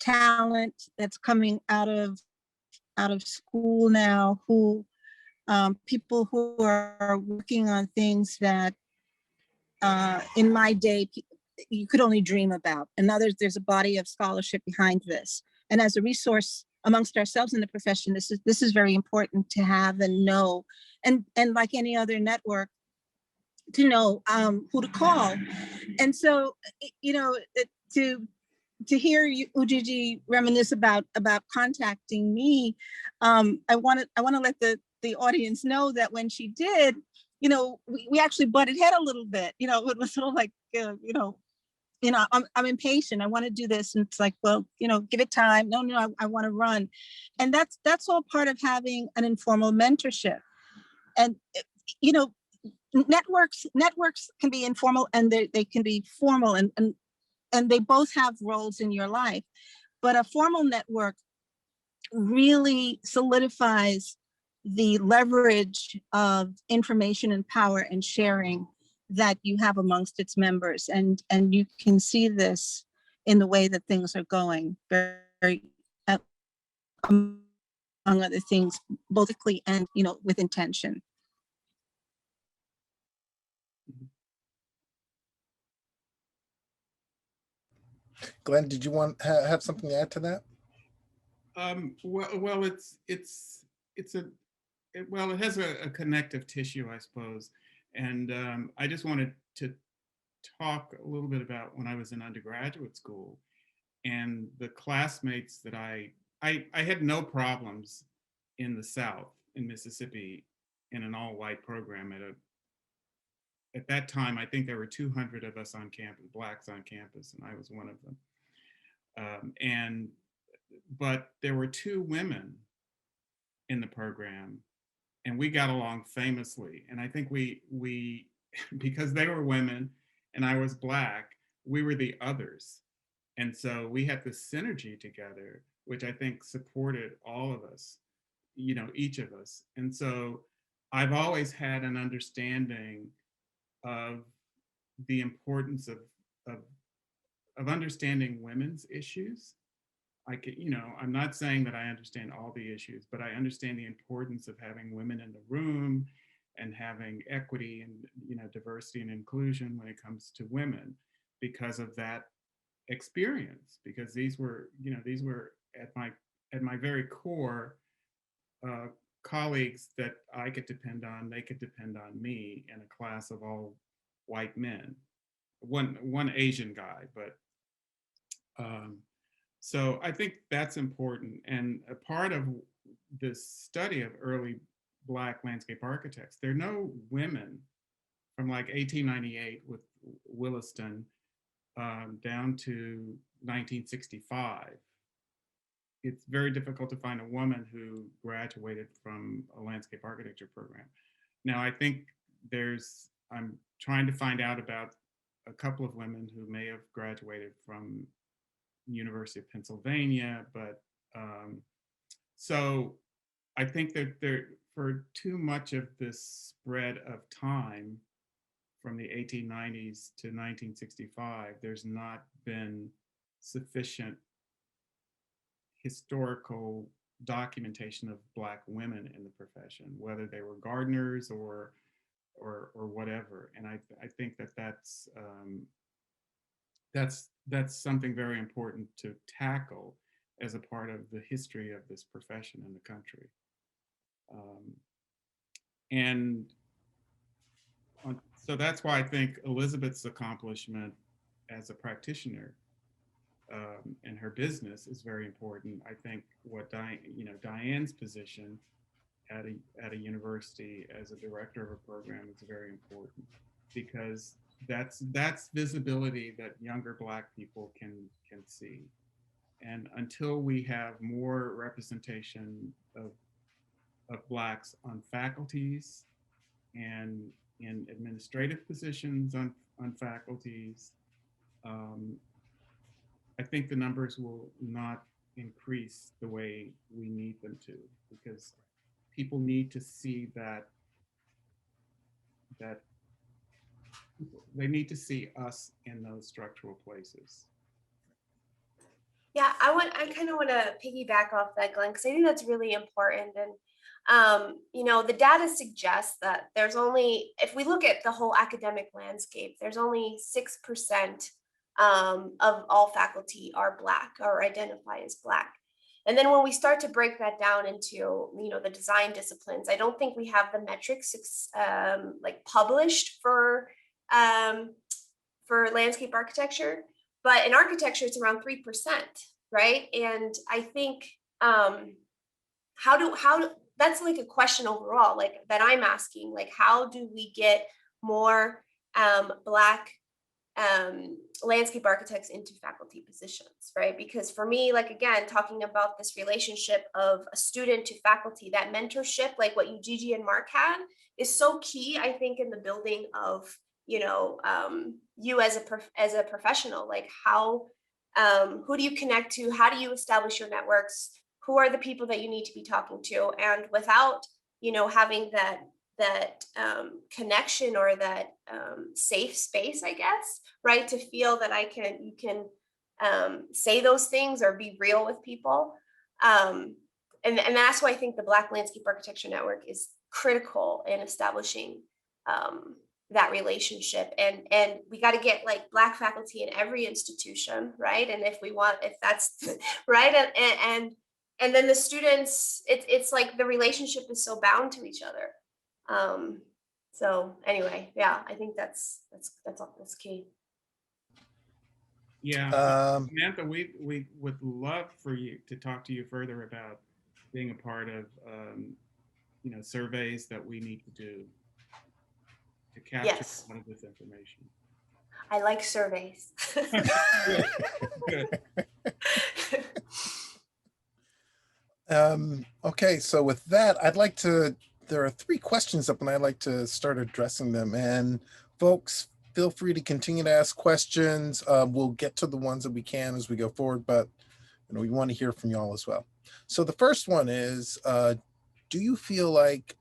talent that's coming out of school now, who people who are working on things that in my day you could only dream about. And now there's a body of scholarship behind this. And as a resource amongst ourselves in the profession, this is very important to have and know, and like any other network, to know who to call. And so, to hear you, Ujiji, reminisce about contacting me, I want to let the audience know that when she did, we actually butted head a little bit. It was sort of like, I'm impatient. I want to do this, and it's like, well, give it time. No, I want to run, and that's all part of having an informal mentorship. And networks can be informal and they can be formal, and they both have roles in your life. But a formal network really solidifies the leverage of information and power and sharing that you have amongst its members. And you can see this in the way that things are going very among other things, both ethically and, with intention. Glenn, did you want have something to add to that? Well, it has a connective tissue, I suppose. And I just wanted to talk a little bit about when I was in undergraduate school and the classmates that I had no problems in the South, in Mississippi, in an all-white program at that time. I think there were 200 of us on campus, Blacks on campus, and I was one of them. But there were 2 women in the program, and we got along famously. And I think we because they were women and I was Black, we were the others. And so we had this synergy together, which I think supported all of us, each of us. And so I've always had an understanding of the importance of understanding women's issues. I'm not saying that I understand all the issues, but I understand the importance of having women in the room and having equity and, diversity and inclusion when it comes to women because of that experience, because these were at my very core colleagues that I could depend on. They could depend on me in a class of all white men, one Asian guy, but so I think that's important. And a part of this study of early Black landscape architects, there are no women from like 1898 with Williston down to 1965. It's very difficult to find a woman who graduated from a landscape architecture program. Now, I think I'm trying to find out about a couple of women who may have graduated from University of Pennsylvania, but so I think that for too much of this spread of time from the 1890s to 1965, there's not been sufficient historical documentation of Black women in the profession, whether they were gardeners or whatever. And I think that's something very important to tackle as a part of the history of this profession in the country. So that's why I think Elizabeth's accomplishment as a practitioner in her business is very important. I think what Diane's position at a university as a director of a program is very important, because that's visibility that younger Black people can see. And until we have more representation of Blacks on faculties and in administrative positions on faculties, I think the numbers will not increase the way we need them to, because people need to see that they need to see us in those structural places. Yeah, I kind of want to piggyback off that, Glenn, because I think that's really important. And the data suggests that there's only, if we look at the whole academic landscape, there's only 6% of all faculty are Black or identify as Black. And then when we start to break that down into, the design disciplines, I don't think we have the metrics like published for landscape architecture, but in architecture, it's around 3%, right? And I think that's like a question overall, like that I'm asking, like, how do we get more Black landscape architects into faculty positions, right? Because for me, like, again, talking about this relationship of a student to faculty, that mentorship, like what you, Gigi and Mark had, is so key, I think, in the building of, you as a professional. Like, how, who do you connect to? How do you establish your networks? Who are the people that you need to be talking to? And without, having that connection or that safe space, I guess, right, to feel that you can say those things or be real with people, and that's why I think the Black Landscape Architecture Network is critical in establishing that relationship. And we got to get like Black faculty in every institution, right? And if that's right, and then the students, it's like the relationship is so bound to each other. So anyway, yeah, I think that's key. Yeah, Samantha, we would love for you to talk to you further about being a part of surveys that we need to do to capture some of this information. I like surveys. Good. Okay, so with that, there are 3 questions up and I'd like to start addressing them. And folks, feel free to continue to ask questions. We'll get to the ones that we can as we go forward, but we want to hear from y'all as well. So the first one is, do you feel like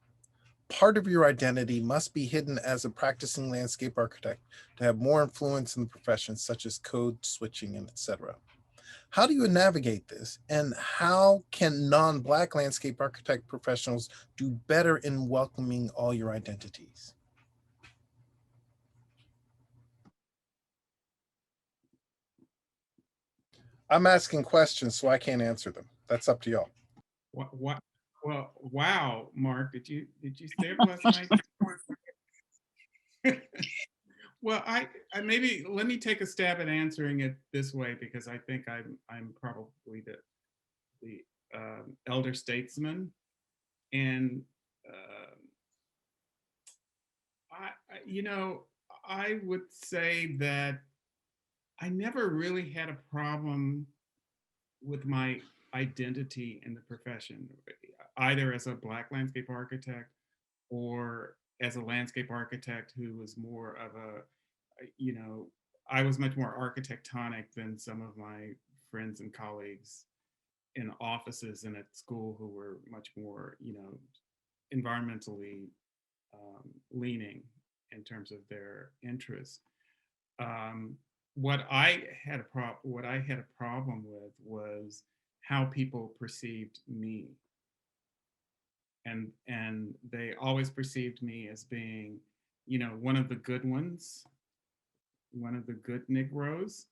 part of your identity must be hidden as a practicing landscape architect to have more influence in the profession, such as code switching and etc.? How do you navigate this? And how can non-Black landscape architect professionals do better in welcoming all your identities? I'm asking questions, so I can't answer them. That's up to y'all. What? Well, wow, Mark, did you stay up last night? Well, I maybe let me take a stab at answering it this way, because I think I'm probably the elder statesman, and I would say that I never really had a problem with my identity in the profession, either as a Black landscape architect or as a landscape architect who was more of I was much more architectonic than some of my friends and colleagues in offices and at school who were much more, environmentally leaning in terms of their interests. What I had a problem with was how people perceived me. And they always perceived me as being, one of the good ones, one of the good Negroes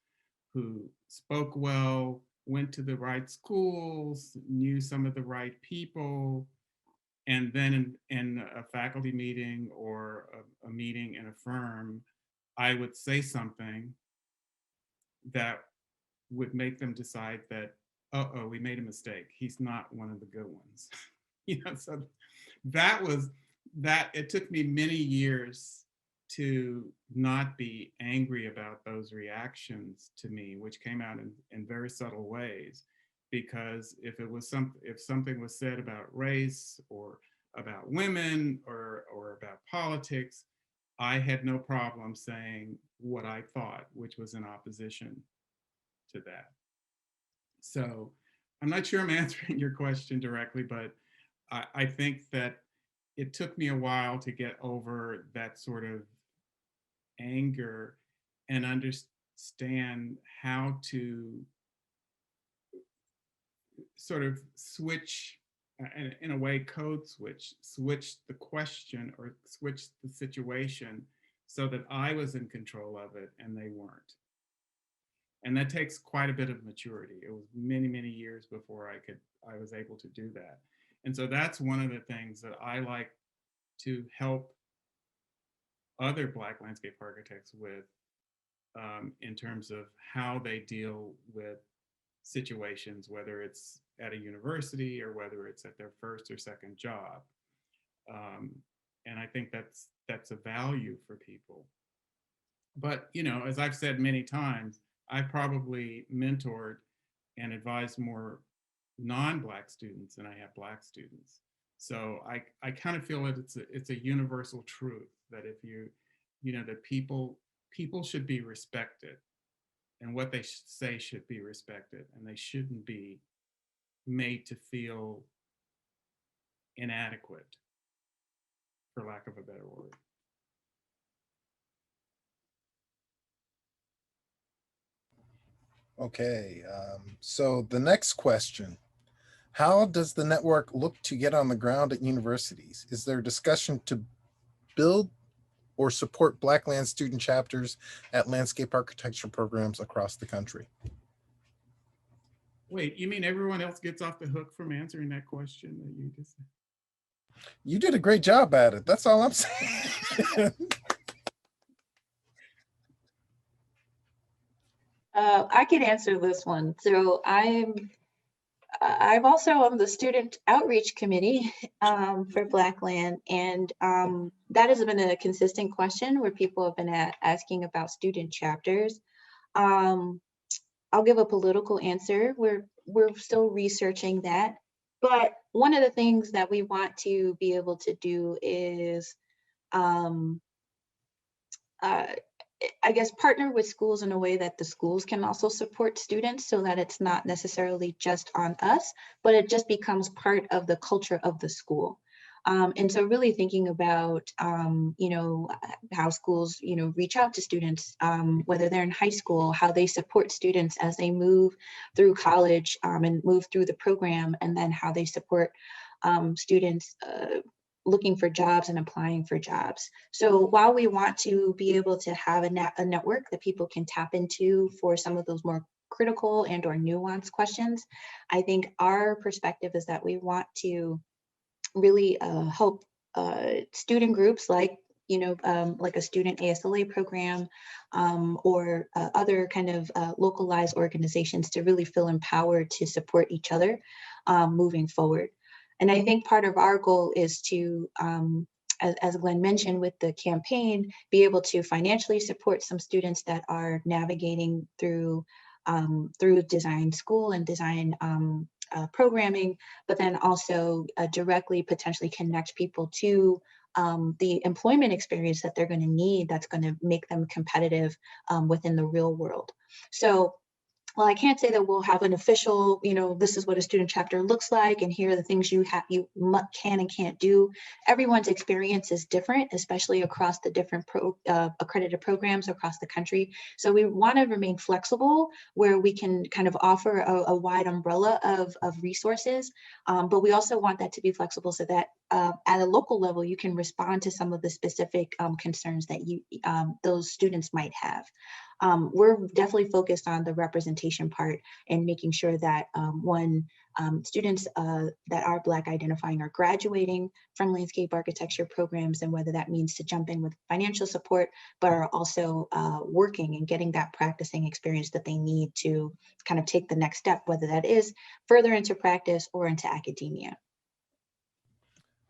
who spoke well, went to the right schools, knew some of the right people. And then in a faculty meeting or a meeting in a firm, I would say something that would make them decide that, uh-oh, we made a mistake. He's not one of the good ones. So it took me many years to not be angry about those reactions to me, which came out in very subtle ways. Because if something was said about race or about women or about politics, I had no problem saying what I thought, which was in opposition to that. So I'm not sure I'm answering your question directly, but I think that it took me a while to get over that sort of anger and understand how to sort of switch, in a way, code switch the question or switch the situation so that I was in control of it and they weren't. And that takes quite a bit of maturity. It was many, many years before I was able to do that. And so that's one of the things that I like to help other Black landscape architects with, in terms of how they deal with situations, whether it's at a university or whether it's at their first or second job. And I think that's a value for people. But, as I've said many times, I probably mentored and advised more non-Black students than I have Black students. So I kind of feel that it's a universal truth that if that people should be respected, and what they say should be respected, and they shouldn't be made to feel inadequate, for lack of a better word. Okay, so the next question. How does the network look to get on the ground at universities? Is there discussion to build or support BlackLAN student chapters at landscape architecture programs across the country? Wait, you mean everyone else gets off the hook from answering that question that you just said? You did a great job at it. That's all I'm saying. I can answer this one. So I've also on the student outreach committee for BlackLAN, and that has been a consistent question where people have been asking about student chapters. I'll give a political answer. We're still researching that, but one of the things that we want to be able to do is I guess partner with schools in a way that the schools can also support students, so that it's not necessarily just on us, but it just becomes part of the culture of the school. And so really thinking about, how schools, reach out to students, whether they're in high school, how they support students as they move through college and move through the program, and then how they support students looking for jobs and applying for jobs. So while we want to be able to have a network that people can tap into for some of those more critical and or nuanced questions, I think our perspective is that we want to really help student groups like like a student ASLA program or other kind of localized organizations to really feel empowered to support each other moving forward. And I think part of our goal is to, as Glenn mentioned with the campaign, be able to financially support some students that are navigating through design school and design programming, but then also directly potentially connect people to the employment experience that they're going to need that's going to make them competitive within the real world. So well, I can't say that we'll have an official, this is what a student chapter looks like, and here are the things you can and can't do. Everyone's experience is different, especially across the different accredited programs across the country. So we want to remain flexible where we can kind of offer a wide umbrella of resources, but we also want that to be flexible so that at a local level, you can respond to some of the specific concerns that those students might have. We're definitely focused on the representation part and making sure that students that are Black identifying are graduating from landscape architecture programs, and whether that means to jump in with financial support, but are also working and getting that practicing experience that they need to kind of take the next step, whether that is further into practice or into academia.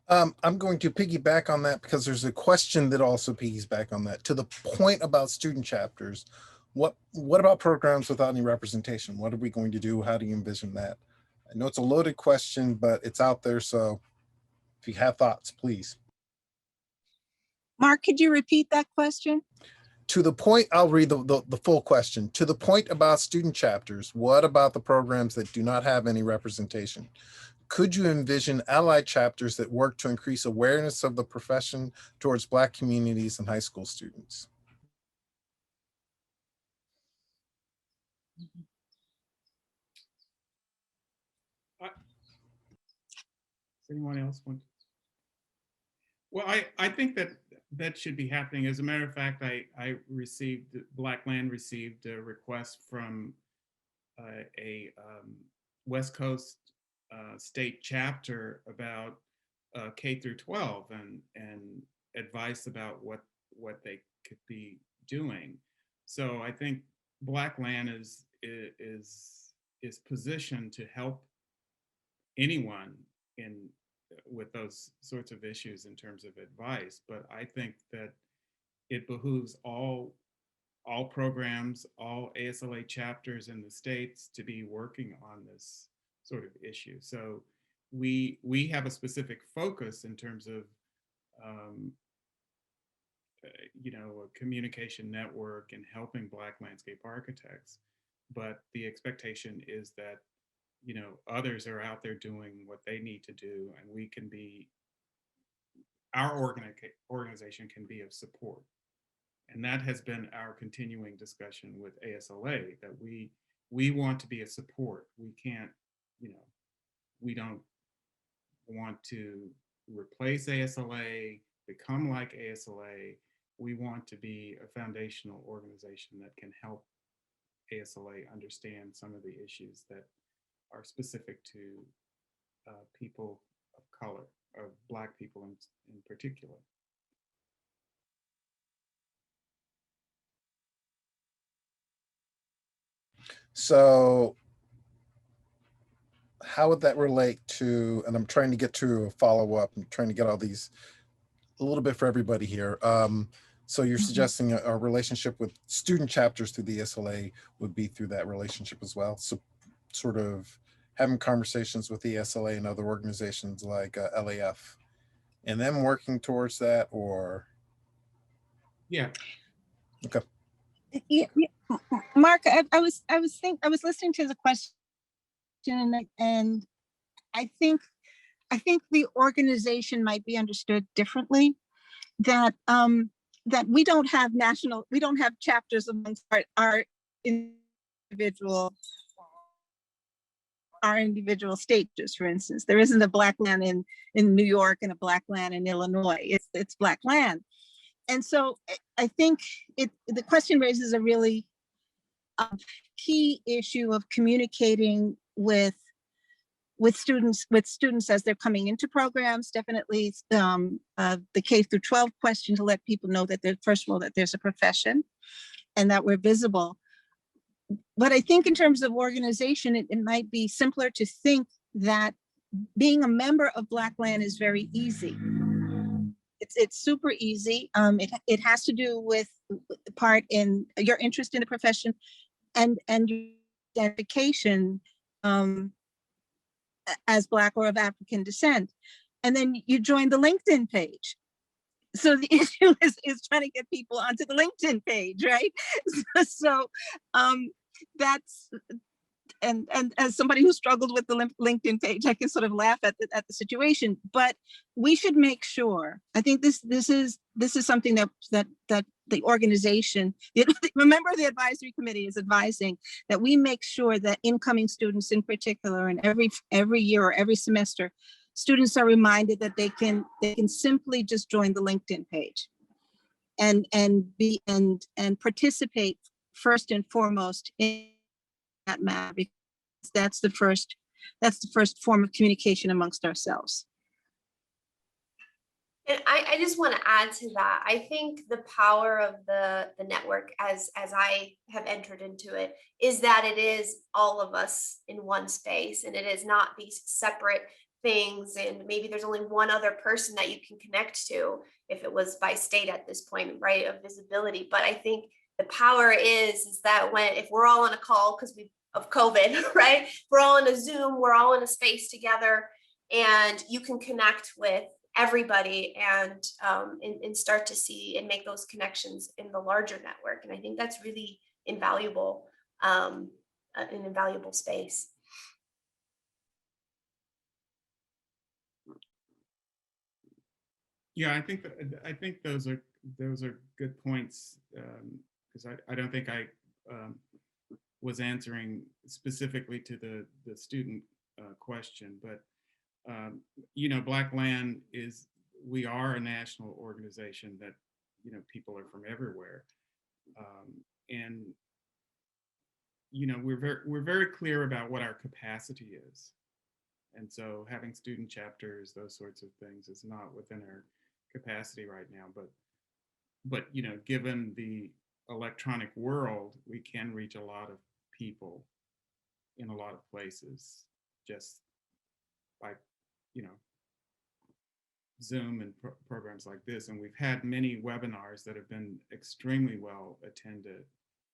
I'm going to piggyback on that because there's a question that also piggybacks on that. To the point about student chapters, what about programs without any representation? What are we going to do? How do you envision that? I know it's a loaded question, but it's out there. So if you have thoughts, please. Mark, could you repeat that question? To the point, I'll read the full question. To the point about student chapters, what about the programs that do not have any representation? Could you envision allied chapters that work to increase awareness of the profession towards Black communities and high school students? Does anyone else want? Well, I think that should be happening. As a matter of fact, BlackLAN received a request from a West Coast state chapter about K through 12 and advice about what they could be doing. So I think BlackLAN is positioned to help anyone with those sorts of issues in terms of advice. But I think that it behooves all programs, all ASLA chapters in the States to be working on this sort of issue. So we have a specific focus in terms of a communication network and helping Black landscape architects. But the expectation is that others are out there doing what they need to do, and we can be, our organization can be of support. And that has been our continuing discussion with, ASLA, that we want to be a support. We can't, we don't want to replace ASLA, become like ASLA. We want to be a foundational organization that can help ASLA understand some of the issues that are specific to people of color, or Black people in particular. So how would that relate to, and I'm trying to get to a follow-up, I'm trying to get all these a little bit for everybody here. So you're suggesting a relationship with student chapters through the ASLA would be through that relationship as well. So sort of having conversations with the ASLA and other organizations like LAF and them working towards that, or? Yeah. Okay. Yeah, Mark, I was listening to the question, and I think the organization might be understood differently. That that we don't have chapters amongst our individual states. For instance, there isn't a BlackLAN in New York and a BlackLAN in Illinois. It's BlackLAN. And so I think the question raises a really key issue of communicating with students as they're coming into programs. Definitely the K through 12 question to let people know that first of all, that there's a profession and that we're visible. But I think in terms of organization, it might be simpler to think that being a member of BlackLAN is very easy. It's super easy. It has to do with part in your interest in the profession and your identification as Black or of African descent. And then you join the LinkedIn page. So the issue is trying to get people onto the LinkedIn page, right? So that's, and as somebody who struggled with the LinkedIn page, I can sort of laugh at the situation, but we should make sure, I think this is something that the organization, remember the advisory committee is advising that we make sure that incoming students in particular, and every year or every semester, students are reminded that they can simply just join the LinkedIn page and participate first and foremost in that matter, because that's the first form of communication amongst ourselves. And I just want to add to that. I think the power of the network as I have entered into it is that it is all of us in one space, and it is not these separate things, and maybe there's only one other person that you can connect to if it was by state at this point, right, of visibility. But I think the power is that if we're all on a call because of COVID, right? We're all in a Zoom, we're all in a space together, and you can connect with everybody and start to see and make those connections in the larger network. And I think that's really invaluable, an invaluable space. Yeah, I think those are good points, because I don't think I was answering specifically to the student question, but you know, BlackLAN we are a national organization that, you know, people are from everywhere, and you know, we're very clear about what our capacity is, and so having student chapters, those sorts of things, is not within our capacity right now, but you know, given the electronic world, we can reach a lot of people in a lot of places just by, you know, Zoom and programs like this. And we've had many webinars that have been extremely well attended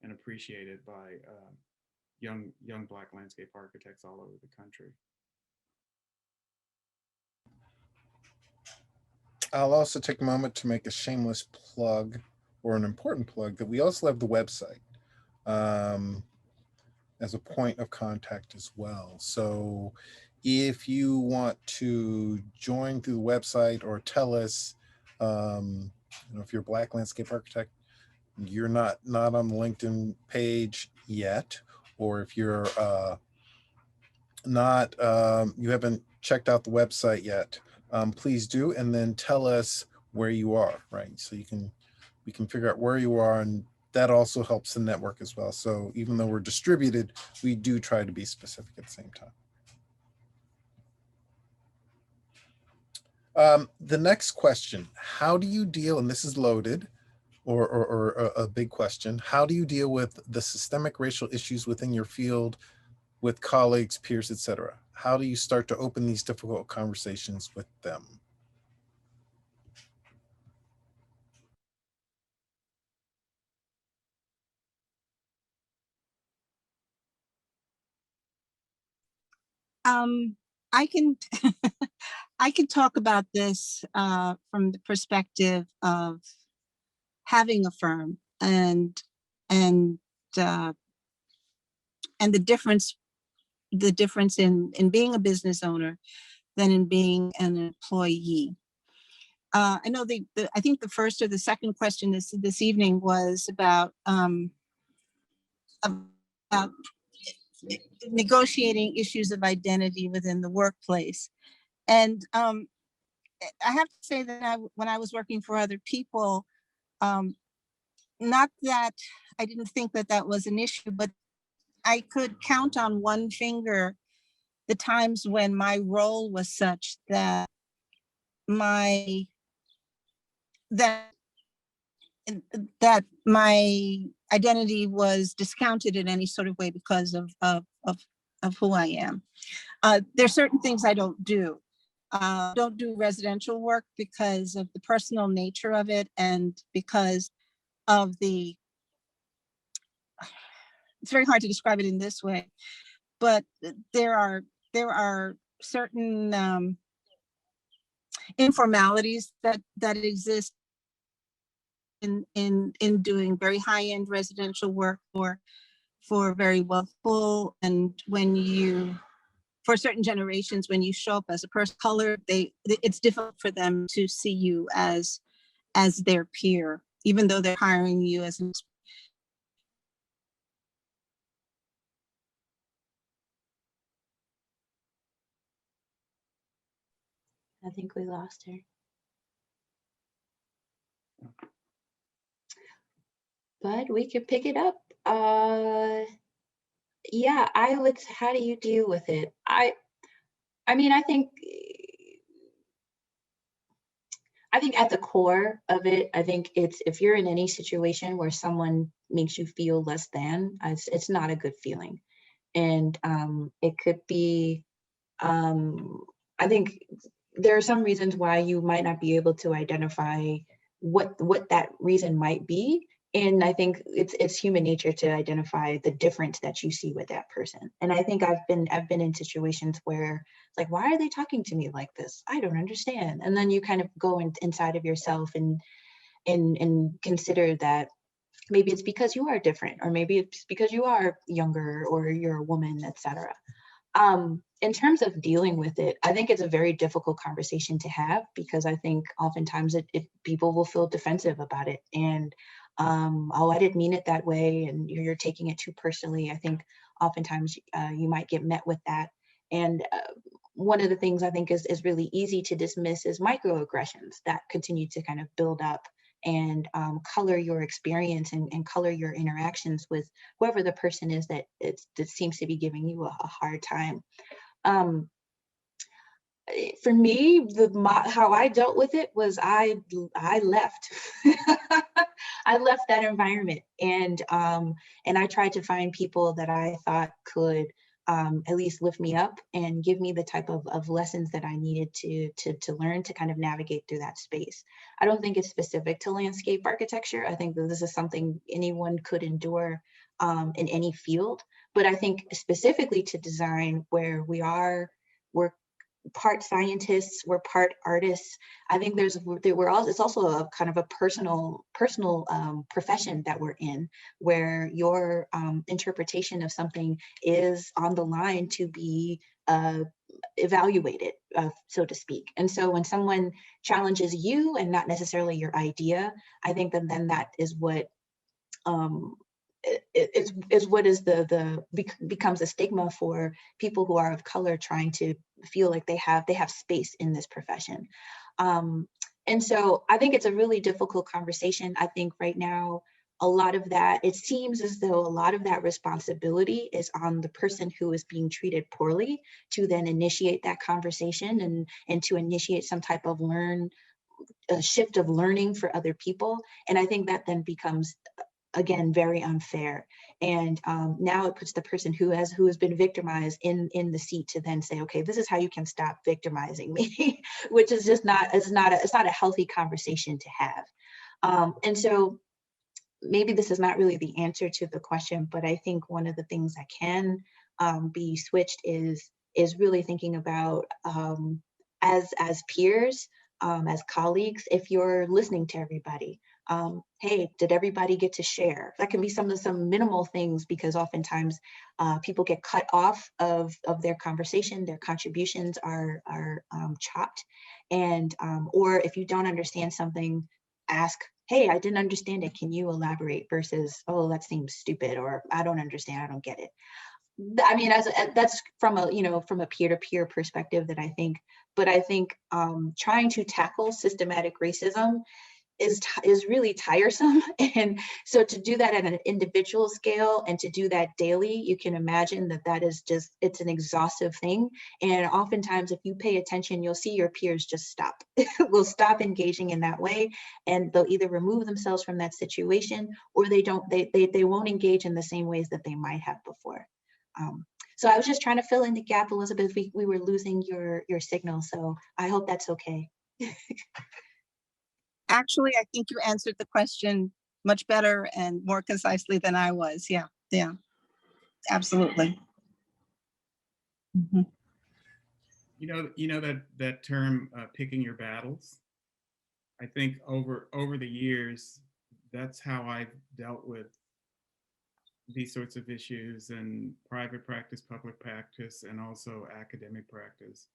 and appreciated by young Black landscape architects all over the country. I'll also take a moment to make a shameless plug, or an important plug, that we also have the website as a point of contact as well. So if you want to join through the website or tell us, you know, if you're a Black landscape architect, you're not on the LinkedIn page yet, or if you're you haven't checked out the website yet, please do, and then tell us where you are, right? So we can figure out where you are, and that also helps the network as well. So even though we're distributed, we do try to be specific at the same time. The next question, how do you deal, and this is loaded, or a big question, how do you deal with the systemic racial issues within your field with colleagues, peers, etc.? How do you start to open these difficult conversations with them? I can I can talk about this from the perspective of having a firm and uh, the difference in being a business owner than in being an employee. I know I think the first or the second question this evening was about negotiating issues of identity within the workplace. And I have to say that when I was working for other people, not that I didn't think that that was an issue, but I could count on one finger the times when my role was such that my identity was discounted in any sort of way because of who I am. There's certain things I don't do. Don't do residential work because of the personal nature of it and because of it's very hard to describe it in this way, but there are certain informalities that exist in doing very high-end residential work for very wealthful, and for certain generations, when you show up as a person of color, it's difficult for them to see you as their peer, even though they're hiring you as an. I think we lost her. But we could pick it up. Yeah, how do you deal with it? I mean, I think at the core of it, I think it's, if you're in any situation where someone makes you feel less than, it's not a good feeling. And it could be, I think there are some reasons why you might not be able to identify what that reason might be. And I think it's human nature to identify the difference that you see with that person. And I think I've been in situations where it's like, why are they talking to me like this? I don't understand. And then you kind of go inside of yourself and consider that maybe it's because you are different, or maybe it's because you are younger, or you're a woman, etc. In terms of dealing with it, I think it's a very difficult conversation to have, because I think oftentimes people will feel defensive about it, and oh, I didn't mean it that way, and you're taking it too personally. I think oftentimes you might get met with that. And one of the things I think is really easy to dismiss is microaggressions that continue to kind of build up and color your experience and color your interactions with whoever the person is that seems to be giving you a hard time. For me, how I dealt with it was I left. I left that environment, and I tried to find people that I thought could at least lift me up and give me the type of lessons that I needed to learn to kind of navigate through that space. I don't think it's specific to landscape architecture. I think that this is something anyone could endure in any field, but I think specifically to design, where we're part scientists, we're part artists. I think it's also a kind of a personal profession that we're in, where your interpretation of something is on the line to be evaluated, so to speak. And so when someone challenges you and not necessarily your idea, I think that then that is what is what is becomes a stigma for people who are of color trying to feel like they have space in this profession. And so I think it's a really difficult conversation. I think right now, a lot of that, it seems as though a lot of that responsibility is on the person who is being treated poorly to then initiate that conversation and to initiate some type of a shift of learning for other people. And I think that then becomes, again, very unfair. And now it puts the person who has been victimized in the seat to then say, okay, this is how you can stop victimizing me, which is just it's not a healthy conversation to have. And so maybe this is not really the answer to the question, but I think one of the things that can be switched is really thinking about as peers, as colleagues, if you're listening to everybody, hey, did everybody get to share? That can be some minimal things, because oftentimes people get cut off of their conversation, their contributions are chopped, and or if you don't understand something, ask, hey, I didn't understand it, can you elaborate, versus, oh, that seems stupid, or I don't understand, I don't get it. I mean, that's from a peer-to-peer perspective that I think, but I think trying to tackle systematic racism is really tiresome. And so to do that at an individual scale and to do that daily, you can imagine that is just, it's an exhaustive thing. And oftentimes if you pay attention, you'll see your peers just stop, will stop engaging in that way. And they'll either remove themselves from that situation, or they won't engage in the same ways that they might have before. So I was just trying to fill in the gap, Elizabeth. We were losing your signal, so I hope that's okay. Actually, I think you answered the question much better and more concisely than I was. Yeah, absolutely. Mm-hmm. You know that term, picking your battles. I think over the years, that's how I've dealt with these sorts of issues in private practice, public practice, and also academic practice.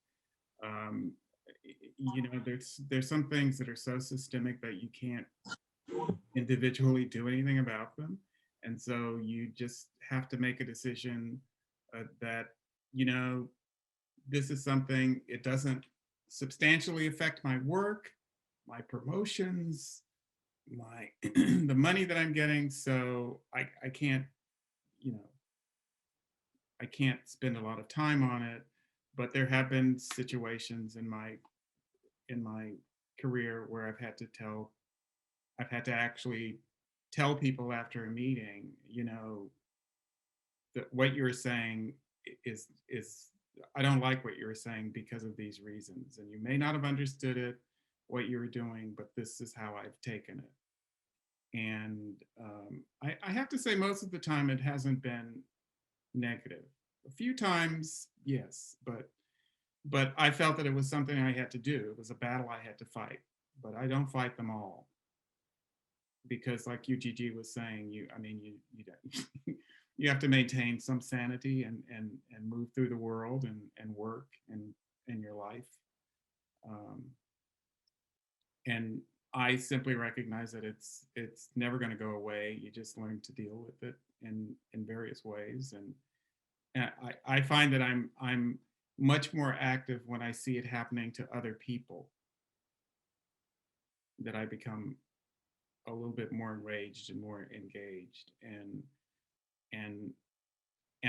You know, there's some things that are so systemic that you can't individually do anything about them. And so you just have to make a decision that, you know, this is something, it doesn't substantially affect my work, my promotions, my the money that I'm getting. So I can't, you know, I can't spend a lot of time on it. But there have been situations in my career where I've had to actually tell people after a meeting, you know, that what you're saying is I don't like what you're saying because of these reasons, and you may not have understood it, what you were doing, but this is how I've taken it. And I have to say, most of the time it hasn't been negative. A few times, yes, but I felt that it was something I had to do. It was a battle I had to fight, but I don't fight them all. Because like UGG was saying, you have to maintain some sanity and move through the world and work in your life. And I simply recognize that it's never going to go away. You just learn to deal with it in various ways. And I find that I'm much more active when I see it happening to other people, that I become a little bit more enraged and more engaged. And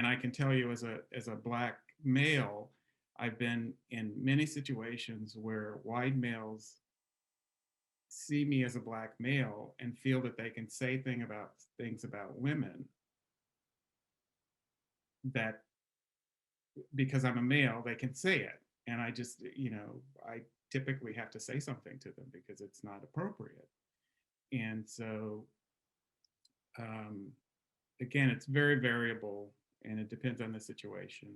I can tell you, as a Black male, I've been in many situations where white males see me as a Black male and feel that they can say things about women, that because I'm a male, they can say it. And I just, you know, I typically have to say something to them because it's not appropriate. And so, again, it's very variable and it depends on the situation.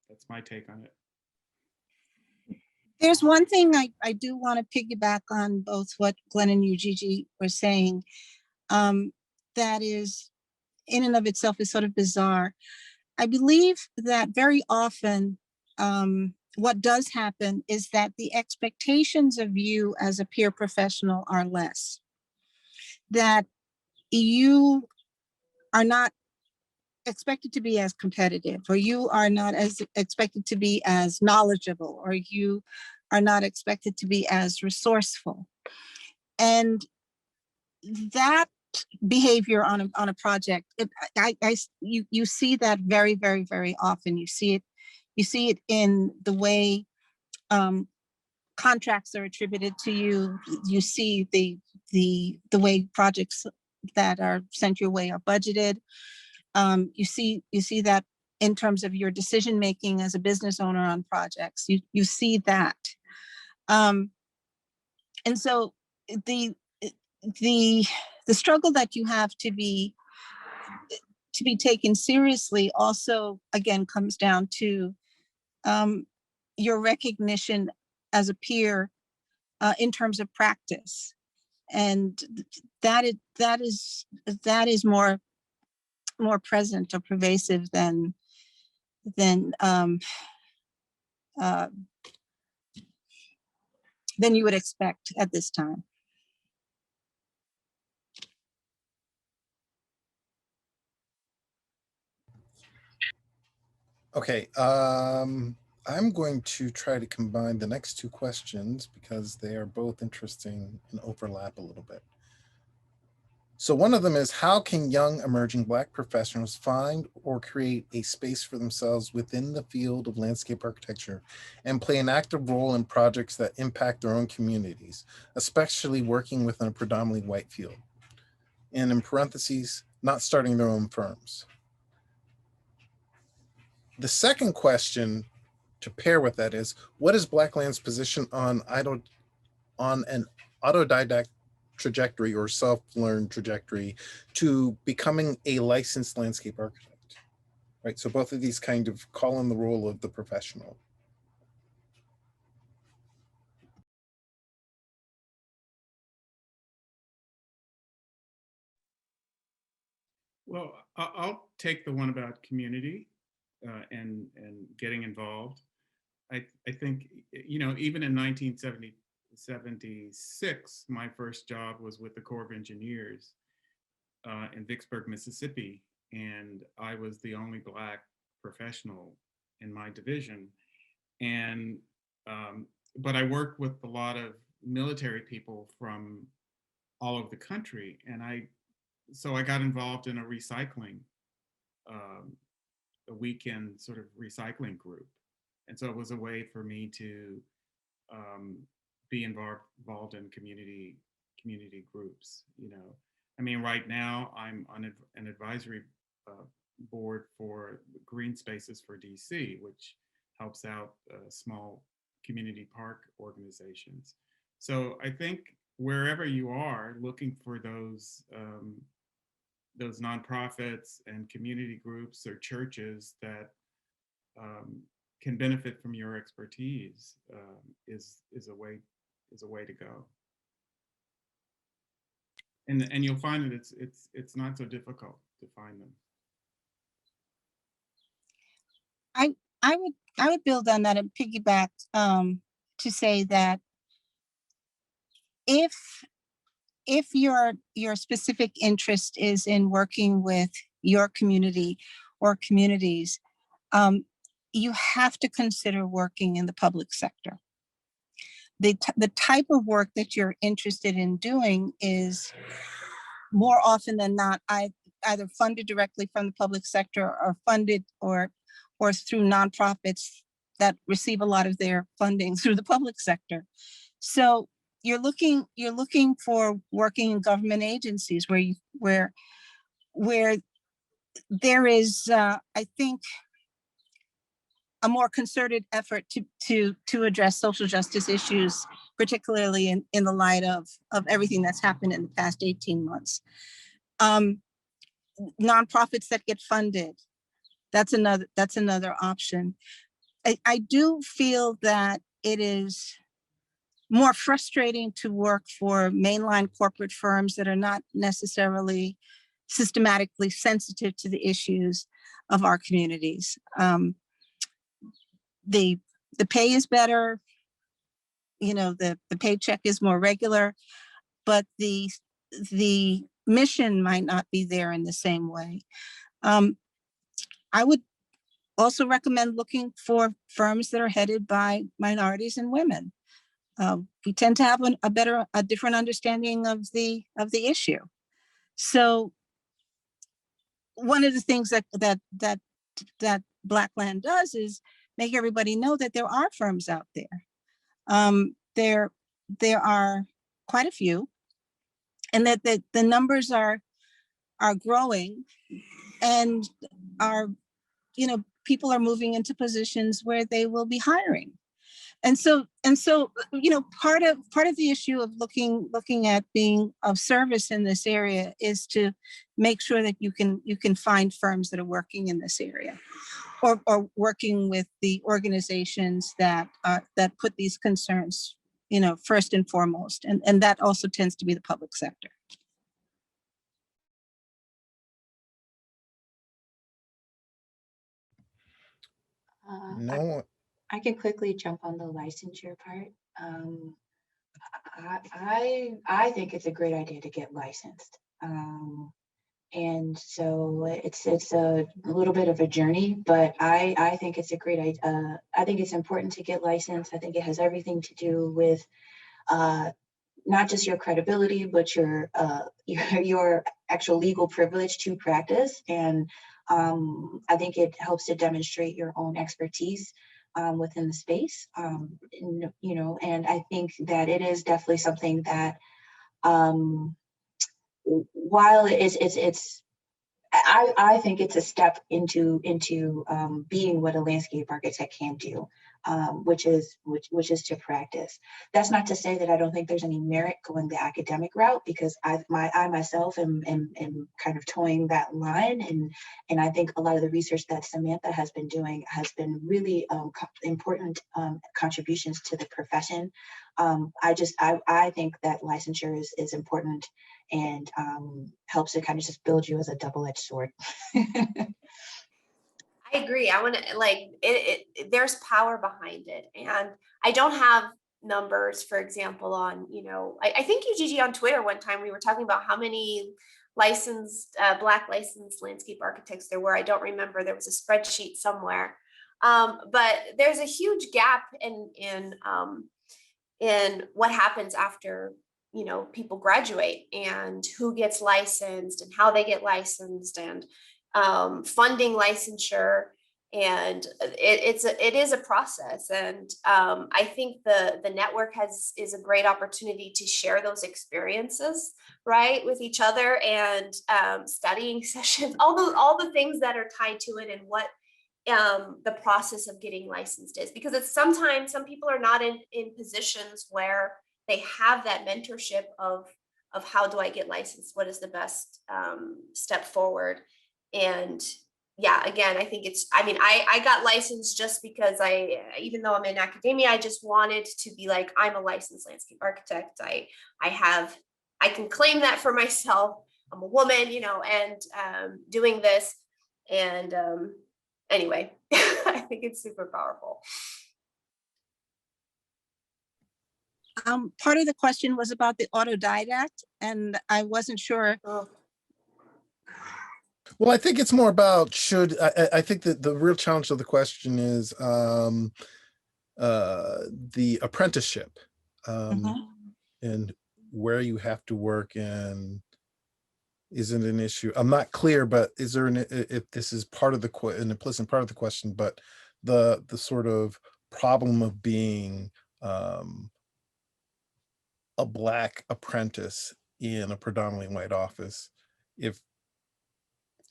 That's my take on it. There's one thing I do want to piggyback on both what Glenn and UGG were saying, that is in and of itself is sort of bizarre. I believe that very often what does happen is that the expectations of you as a peer professional are less. That you are not expected to be as competitive, or you are not as expected to be as knowledgeable, or you are not expected to be as resourceful. And that behavior on a project, you see that very, very, very often. You see it in the way contracts are attributed to you. You see the way projects that are sent your way are budgeted. You see that in terms of your decision making as a business owner on projects. You see that, and so the struggle that you have to be taken seriously also again comes down to your recognition as a peer in terms of practice, and that is more present or pervasive than you would expect at this time. Okay, I'm going to try to combine the next two questions because they are both interesting and overlap a little bit. So one of them is, how can young emerging Black professionals find or create a space for themselves within the field of landscape architecture and play an active role in projects that impact their own communities, especially working within a predominantly white field? And in parentheses, not starting their own firms. The second question to pair with that is, what is BlackLAN's position on an autodidact trajectory or self-learned trajectory to becoming a licensed landscape architect, right? So both of these kind of call in the role of the professional. Well, I'll take the one about community and getting involved. I think, you know, even in 1976, my first job was with the Corps of Engineers in Vicksburg, Mississippi, and I was the only Black professional in my division. And but I worked with a lot of military people from all over the country, and so I got involved in a recycling, a weekend sort of recycling group. And so it was a way for me to be involved in community groups. You know, I mean, right now I'm on an advisory board for Green Spaces for DC, which helps out small community park organizations. So I think wherever you are looking for those nonprofits and community groups or churches that can benefit from your expertise is a way to go. And you'll find that it's not so difficult to find them. I would build on that and piggyback to say that if your specific interest is in working with your community or communities, you have to consider working in the public sector. The type of work that you're interested in doing is more often than not either funded directly from the public sector or funded or through nonprofits that receive a lot of their funding through the public sector. So you're looking for working in government agencies where there is, I think, a more concerted effort to address social justice issues, particularly in the light of everything that's happened in the past 18 months. Nonprofits that get funded, that's another option. I do feel that it is more frustrating to work for mainline corporate firms that are not necessarily systematically sensitive to the issues of our communities. the pay is better, you know, the paycheck is more regular, but the mission might not be there in the same way. I would also recommend looking for firms that are headed by minorities and women. We tend to have a different understanding of the issue. So one of the things that BlackLAN does is make everybody know that there are firms out there. There are quite a few, and that the numbers are growing, and people are moving into positions where they will be hiring. And so, part of the issue of looking at being of service in this area is to make sure that you can find firms that are working in this area, or working with the organizations that put these concerns, first and foremost, and that also tends to be the public sector. No. I can quickly jump on the licensure part. I think it's a great idea to get licensed. And so it's a little bit of a journey, but I think it's a great idea. I think it's important to get licensed. I think it has everything to do with not just your credibility, but your actual legal privilege to practice. And I think it helps to demonstrate your own expertise within the space, and I think that it is definitely something that, while I think it's a step into being what a landscape architect can do, which is to practice. That's not to say that I don't think there's any merit going the academic route, because I myself am kind of towing that line, and I think a lot of the research that Samantha has been doing has been really important contributions to the profession. I think that licensure is important, and helps to kind of just build you as a double-edged sword. I agree. I want to there's power behind it. And I don't have numbers, for example, on, I think UGG on Twitter one time, we were talking about how many licensed, Black licensed landscape architects there were. I don't remember. There was a spreadsheet somewhere. But there's a huge gap in what happens after, people graduate, and who gets licensed and how they get licensed, and funding licensure. And it is a process. And I think the network is a great opportunity to share those experiences, right, with each other, and studying sessions, all the things that are tied to it, and what the process of getting licensed is. Because it's sometimes some people are not in positions where they have that mentorship of how do I get licensed? What is the best step forward? And yeah, again, I think I got licensed just because even though I'm in academia, I just wanted to be like, I'm a licensed landscape architect. I can claim that for myself. I'm a woman, and doing this. And anyway, I think it's super powerful. Part of the question was about the autodidact, and I wasn't sure. Oh. Well, I think it's more about I think that the real challenge of the question is the apprenticeship, and where you have to work, and isn't an issue. I'm not clear, but is there if this is part of an implicit part of the question, but the sort of problem of being a Black apprentice in a predominantly white office, if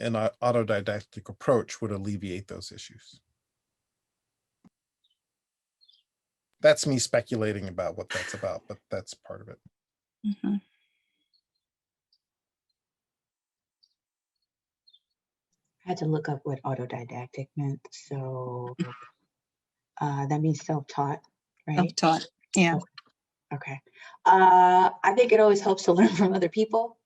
an autodidactic approach would alleviate those issues. That's me speculating about what that's about, but that's part of it. Mm-hmm. I had to look up what autodidactic meant. So that means self-taught, right? Self-taught, yeah. Okay. I think it always helps to learn from other people.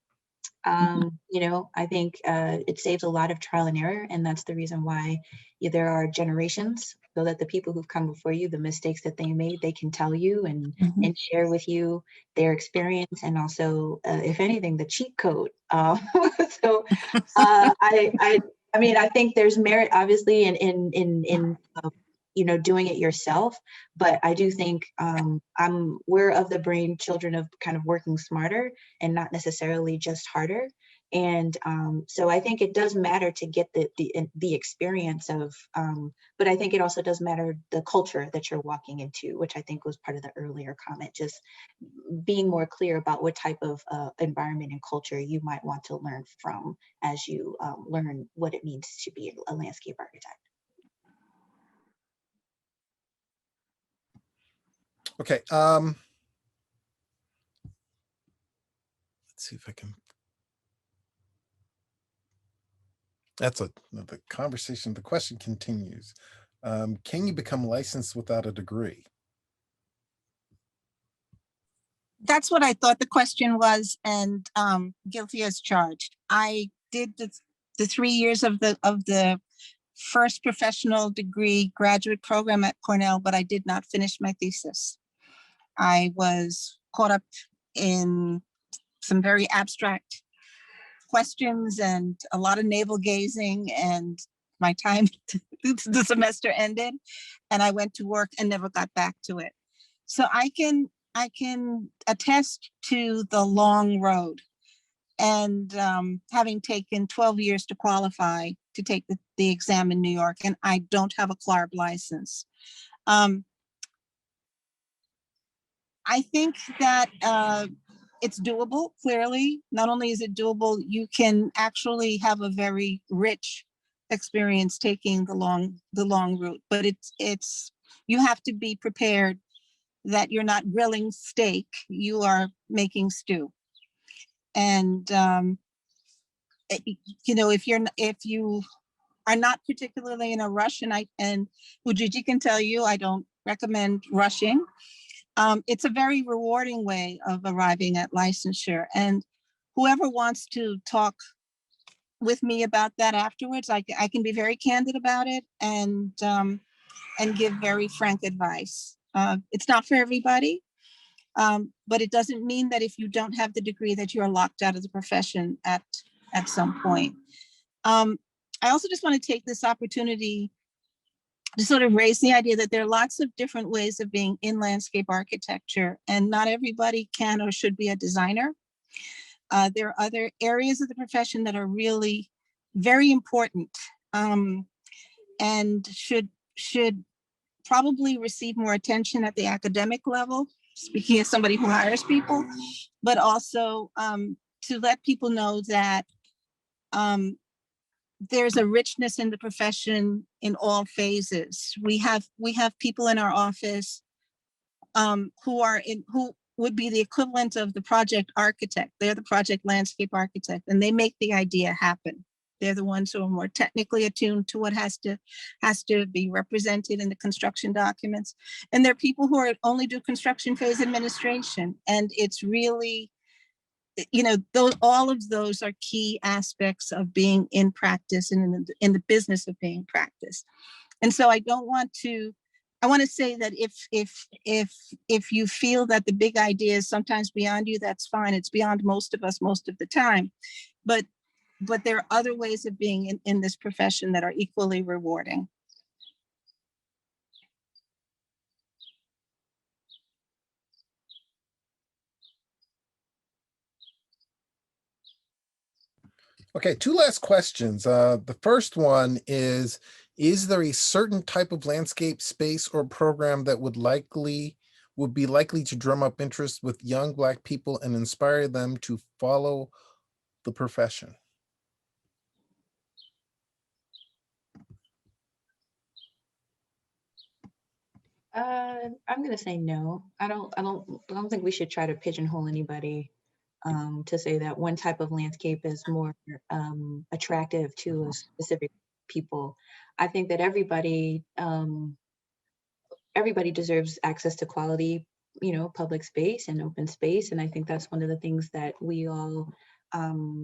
I think it saves a lot of trial and error, and that's the reason why there are generations so that the people who've come before you, the mistakes that they made, they can tell you and share with you their experience, and also, if anything, the cheat code. So I mean, I think there's merit, obviously, in you know, doing it yourself, but I do think we're of the brain children of kind of working smarter and not necessarily just harder. And so I think it does matter to get the experience of, but I think it also does matter the culture that you're walking into, which I think was part of the earlier comment, just being more clear about what type of environment and culture you might want to learn from as you learn what it means to be a landscape architect. Okay. Let's see if I can. That's the conversation. The question continues. Can you become licensed without a degree? That's what I thought the question was, and guilty as charged. I did the 3 years of the first professional degree graduate program at Cornell, but I did not finish my thesis. I was caught up in some very abstract questions and a lot of navel gazing, and my time, the semester ended, and I went to work and never got back to it. So I can attest to the long road, and having taken 12 years to qualify to take the exam in New York, and I don't have a CLARB license. I think that it's doable, clearly. Not only is it doable, you can actually have a very rich experience taking the long route, but it's you have to be prepared that you're not grilling steak, you are making stew. And you know, if you are not particularly in a rush, and Ujiji can tell you, I don't recommend rushing. It's a very rewarding way of arriving at licensure. And whoever wants to talk with me about that afterwards, I can be very candid about it and give very frank advice. It's not for everybody, but it doesn't mean that if you don't have the degree that you're locked out of the profession at some point. I also just want to take this opportunity to sort of raise the idea that there are lots of different ways of being in landscape architecture, and not everybody can or should be a designer. There are other areas of the profession that are really very important and should probably receive more attention at the academic level, speaking as somebody who hires people, but also to let people know that there's a richness in the profession in all phases. We have people in our office who would be the equivalent of the project architect. They're the project landscape architect, and they make the idea happen. They're the ones who are more technically attuned to what has to be represented in the construction documents. And there are people who only do construction phase administration, and it's really, you know, all of those are key aspects of being in practice and in the business of being practiced. And so I want to say that if you feel that the big idea is sometimes beyond you, that's fine. It's beyond most of us most of the time. But there are other ways of being in this profession that are equally rewarding. Okay, 2 last questions. The first one is there a certain type of landscape space or program that would be likely to drum up interest with young Black people and inspire them to follow the profession? I'm gonna say no. I don't think we should try to pigeonhole anybody to say that one type of landscape is more attractive to a specific people. I think that everybody deserves access to quality, you know, public space and open space. And I think that's one of the things that we all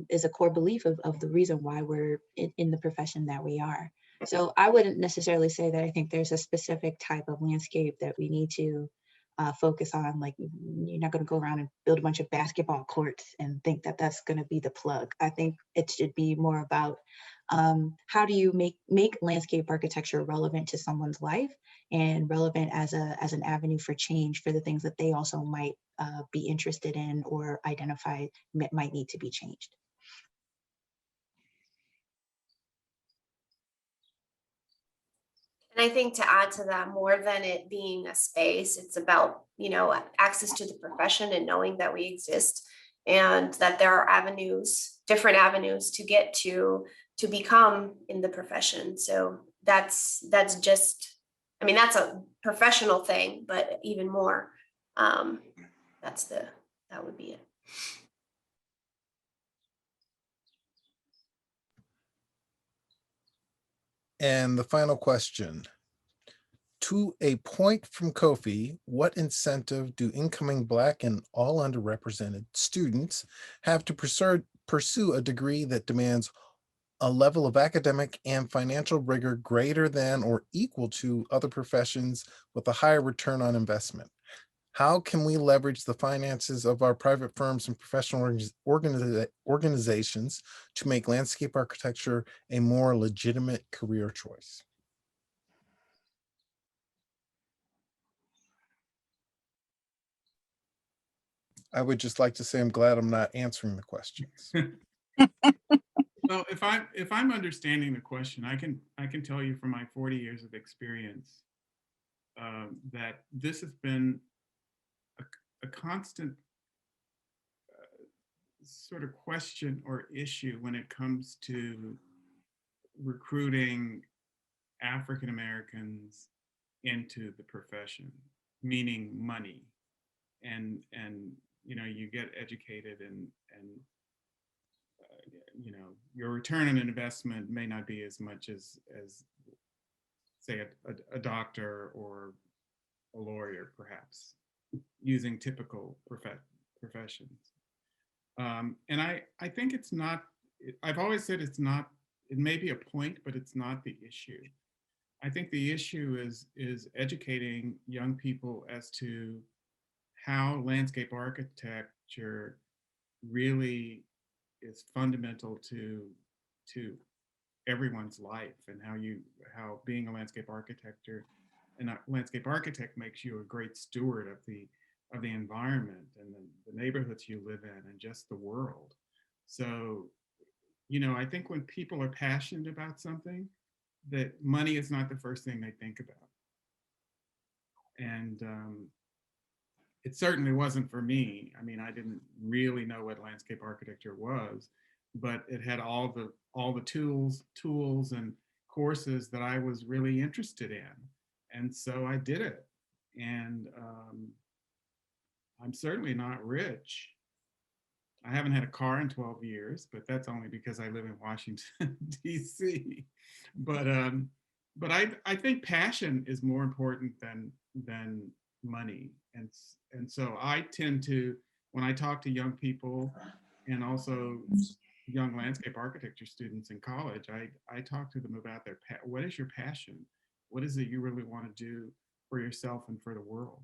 is a core belief of the reason why we're in the profession that we are. So I wouldn't necessarily say that I think there's a specific type of landscape that we need to focus on. Like, you're not going to go around and build a bunch of basketball courts and think that that's going to be the plug. I think it should be more about how do you make landscape architecture relevant to someone's life and relevant as an avenue for change for the things that they also might be interested in or identify might need to be changed. And I think to add to that, more than it being a space, it's about, access to the profession and knowing that we exist and that there are avenues, different avenues to get to become in the profession. So that's just, that's a professional thing, but even more, that would be it. And the final question. To a point from Kofi, what incentive do incoming Black and all underrepresented students have to pursue a degree that demands a level of academic and financial rigor greater than or equal to other professions with a higher return on investment? How can we leverage the finances of our private firms and professional organizations to make landscape architecture a more legitimate career choice? I would just like to say I'm glad I'm not answering the questions. Well, if I'm understanding the question, I can tell you from my 40 years of experience that this has been a constant sort of question or issue when it comes to recruiting African Americans into the profession, meaning money, and you get educated and your return on investment may not be as much as say a doctor or a lawyer, perhaps, using typical professions. And I think it's not, I've always said it's not, it may be a point, but it's not the issue. I think the issue is educating young people as to how landscape architecture really is fundamental to everyone's life, and how being a landscape architect makes you a great steward of the environment and the neighborhoods you live in and just the world. So, I think when people are passionate about something, that money is not the first thing they think about. And it certainly wasn't for me. I didn't really know what landscape architecture was, but it had all the tools and courses that I was really interested in. And so I did it. And I'm certainly not rich. I haven't had a car in 12 years, but that's only because I live in Washington, DC. But I think passion is more important than money. And so I tend to, when I talk to young people and also young landscape architecture students in college, I talk to them about what is your passion? What is it you really want to do for yourself and for the world?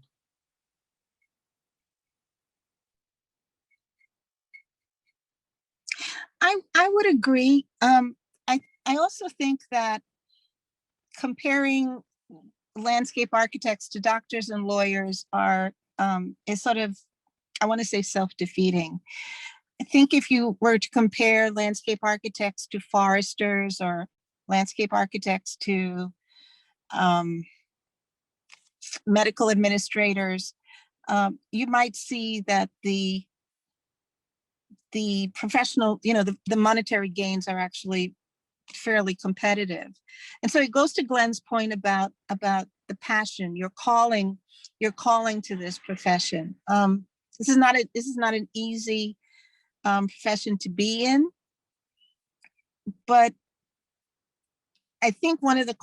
I would agree. I also think that comparing landscape architects to doctors and lawyers is sort of, I want to say, self-defeating. I think if you were to compare landscape architects to foresters or landscape architects to medical administrators, you might see that the professional, the monetary gains are actually fairly competitive. And so it goes to Glenn's point about the passion, your calling to this profession. This is not an easy profession to be in, but I think one of the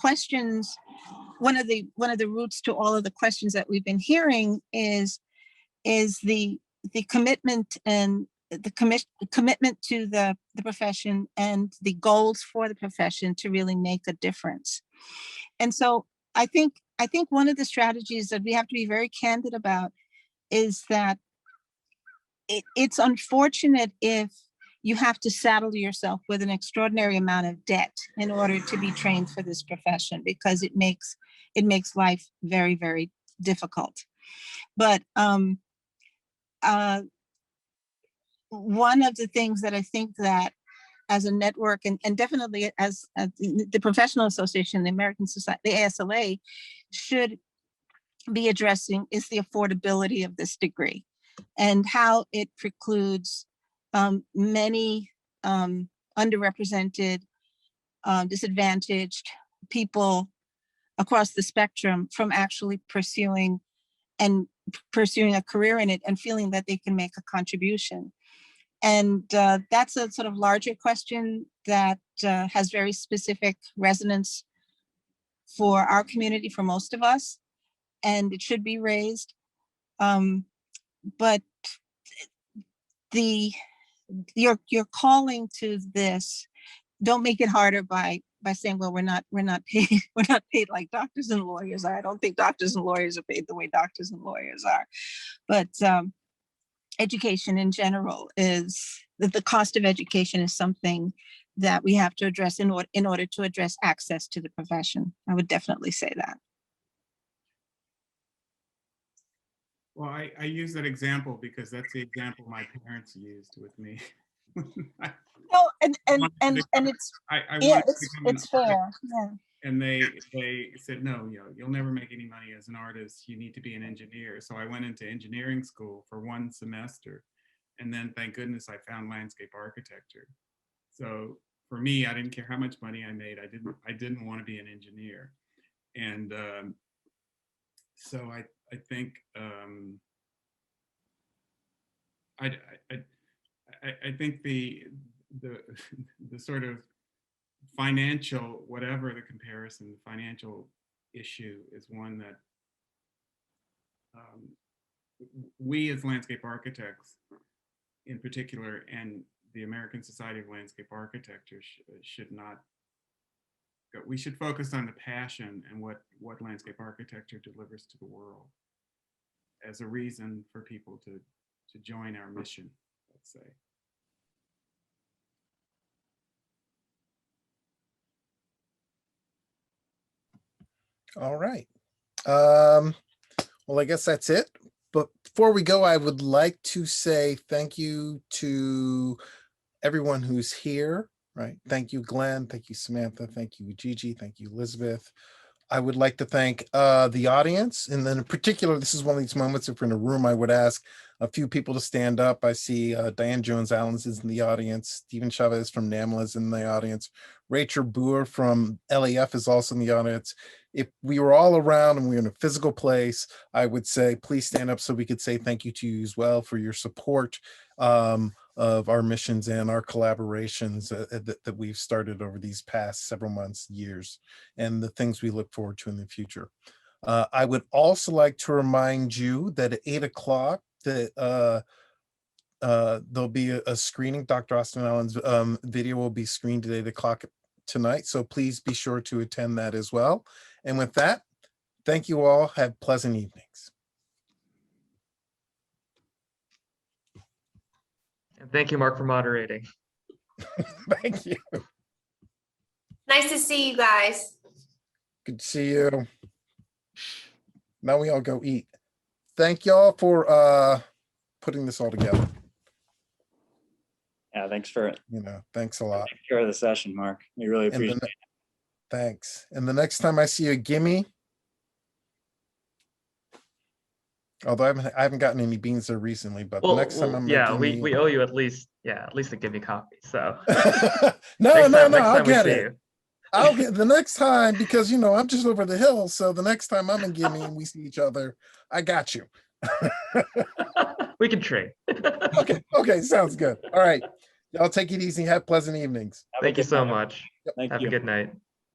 roots to all of the questions that we've been hearing is the commitment and commitment to the profession and the goals for the profession to really make a difference. And so I think one of the strategies that we have to be very candid about is that it's unfortunate if you have to saddle yourself with an extraordinary amount of debt in order to be trained for this profession, because it makes life very, very difficult. But one of the things that I think that as a network and definitely as the Professional Association, the American Society, the ASLA, should be addressing is the affordability of this degree and how it precludes many underrepresented, disadvantaged people across the spectrum from actually pursuing a career in it and feeling that they can make a contribution. And that's a sort of larger question that has very specific resonance for our community, for most of us, and it should be raised. But your calling to this, don't make it harder by saying, well, we're not paid like doctors and lawyers are. I don't think doctors and lawyers are paid the way doctors and lawyers are. But education in general is the cost of education is something that we have to address in order to address access to the profession. I would definitely say that. Well, I use that example because that's the example my parents used with me. No, and it's it's fair. Yeah. And they said, no, you'll never make any money as an artist. You need to be an engineer. So I went into engineering school for 1 semester. And then thank goodness I found landscape architecture. So for me, I didn't care how much money I made. I didn't want to be an engineer. And so I think I think the sort of financial, whatever the comparison, the financial issue is one that we as landscape architects in particular, and the American Society of Landscape Architecture should not go. We should focus on the passion and what landscape architecture delivers to the world as a reason for people to join our mission, let's say. All right. Well, I guess that's it. But before we go, I would like to say thank you to everyone who's here, right? Thank you, Glenn. Thank you, Samantha. Thank you, Gigi. Thank you, Elizabeth. I would like to thank the audience. And then in particular, this is one of these moments, if we're in a room, I would ask a few people to stand up. I see Diane Jones-Allens is in the audience. Stephen Chavez from NAMLA is in the audience. Rachel Boer from LAF is also in the audience. If we were all around and we were in a physical place, I would say, please stand up so we could say thank you to you as well for your support of our missions and our collaborations that we've started over these past several months, years, and the things we look forward to in the future. I would also like to remind you that at 8 o'clock, that there'll be a screening. Dr. Austin Allen's video will be screened at 8 o'clock tonight, so please be sure to attend that as well. And with that, thank you all. Have pleasant evenings. And thank you, Mark, for moderating. Thank you. Nice to see you guys. Good to see you. Now we all go eat. Thank y'all for putting this all together. Yeah, thanks for thanks a lot. Take care of the session, Mark. We really appreciate it. Thanks. And the next time I see a gimme, although I haven't gotten any beans there recently, but the next time I'm gimme, we owe you at least a gimme copy. So no, I'll get it. I'll get the next time, because I'm just over the hill. So the next time I'm in gimme and we see each other, I got you. We can trade. Okay, sounds good. All right. Y'all take it easy. Have pleasant evenings. Thank you so much. Thank Have you. a good night.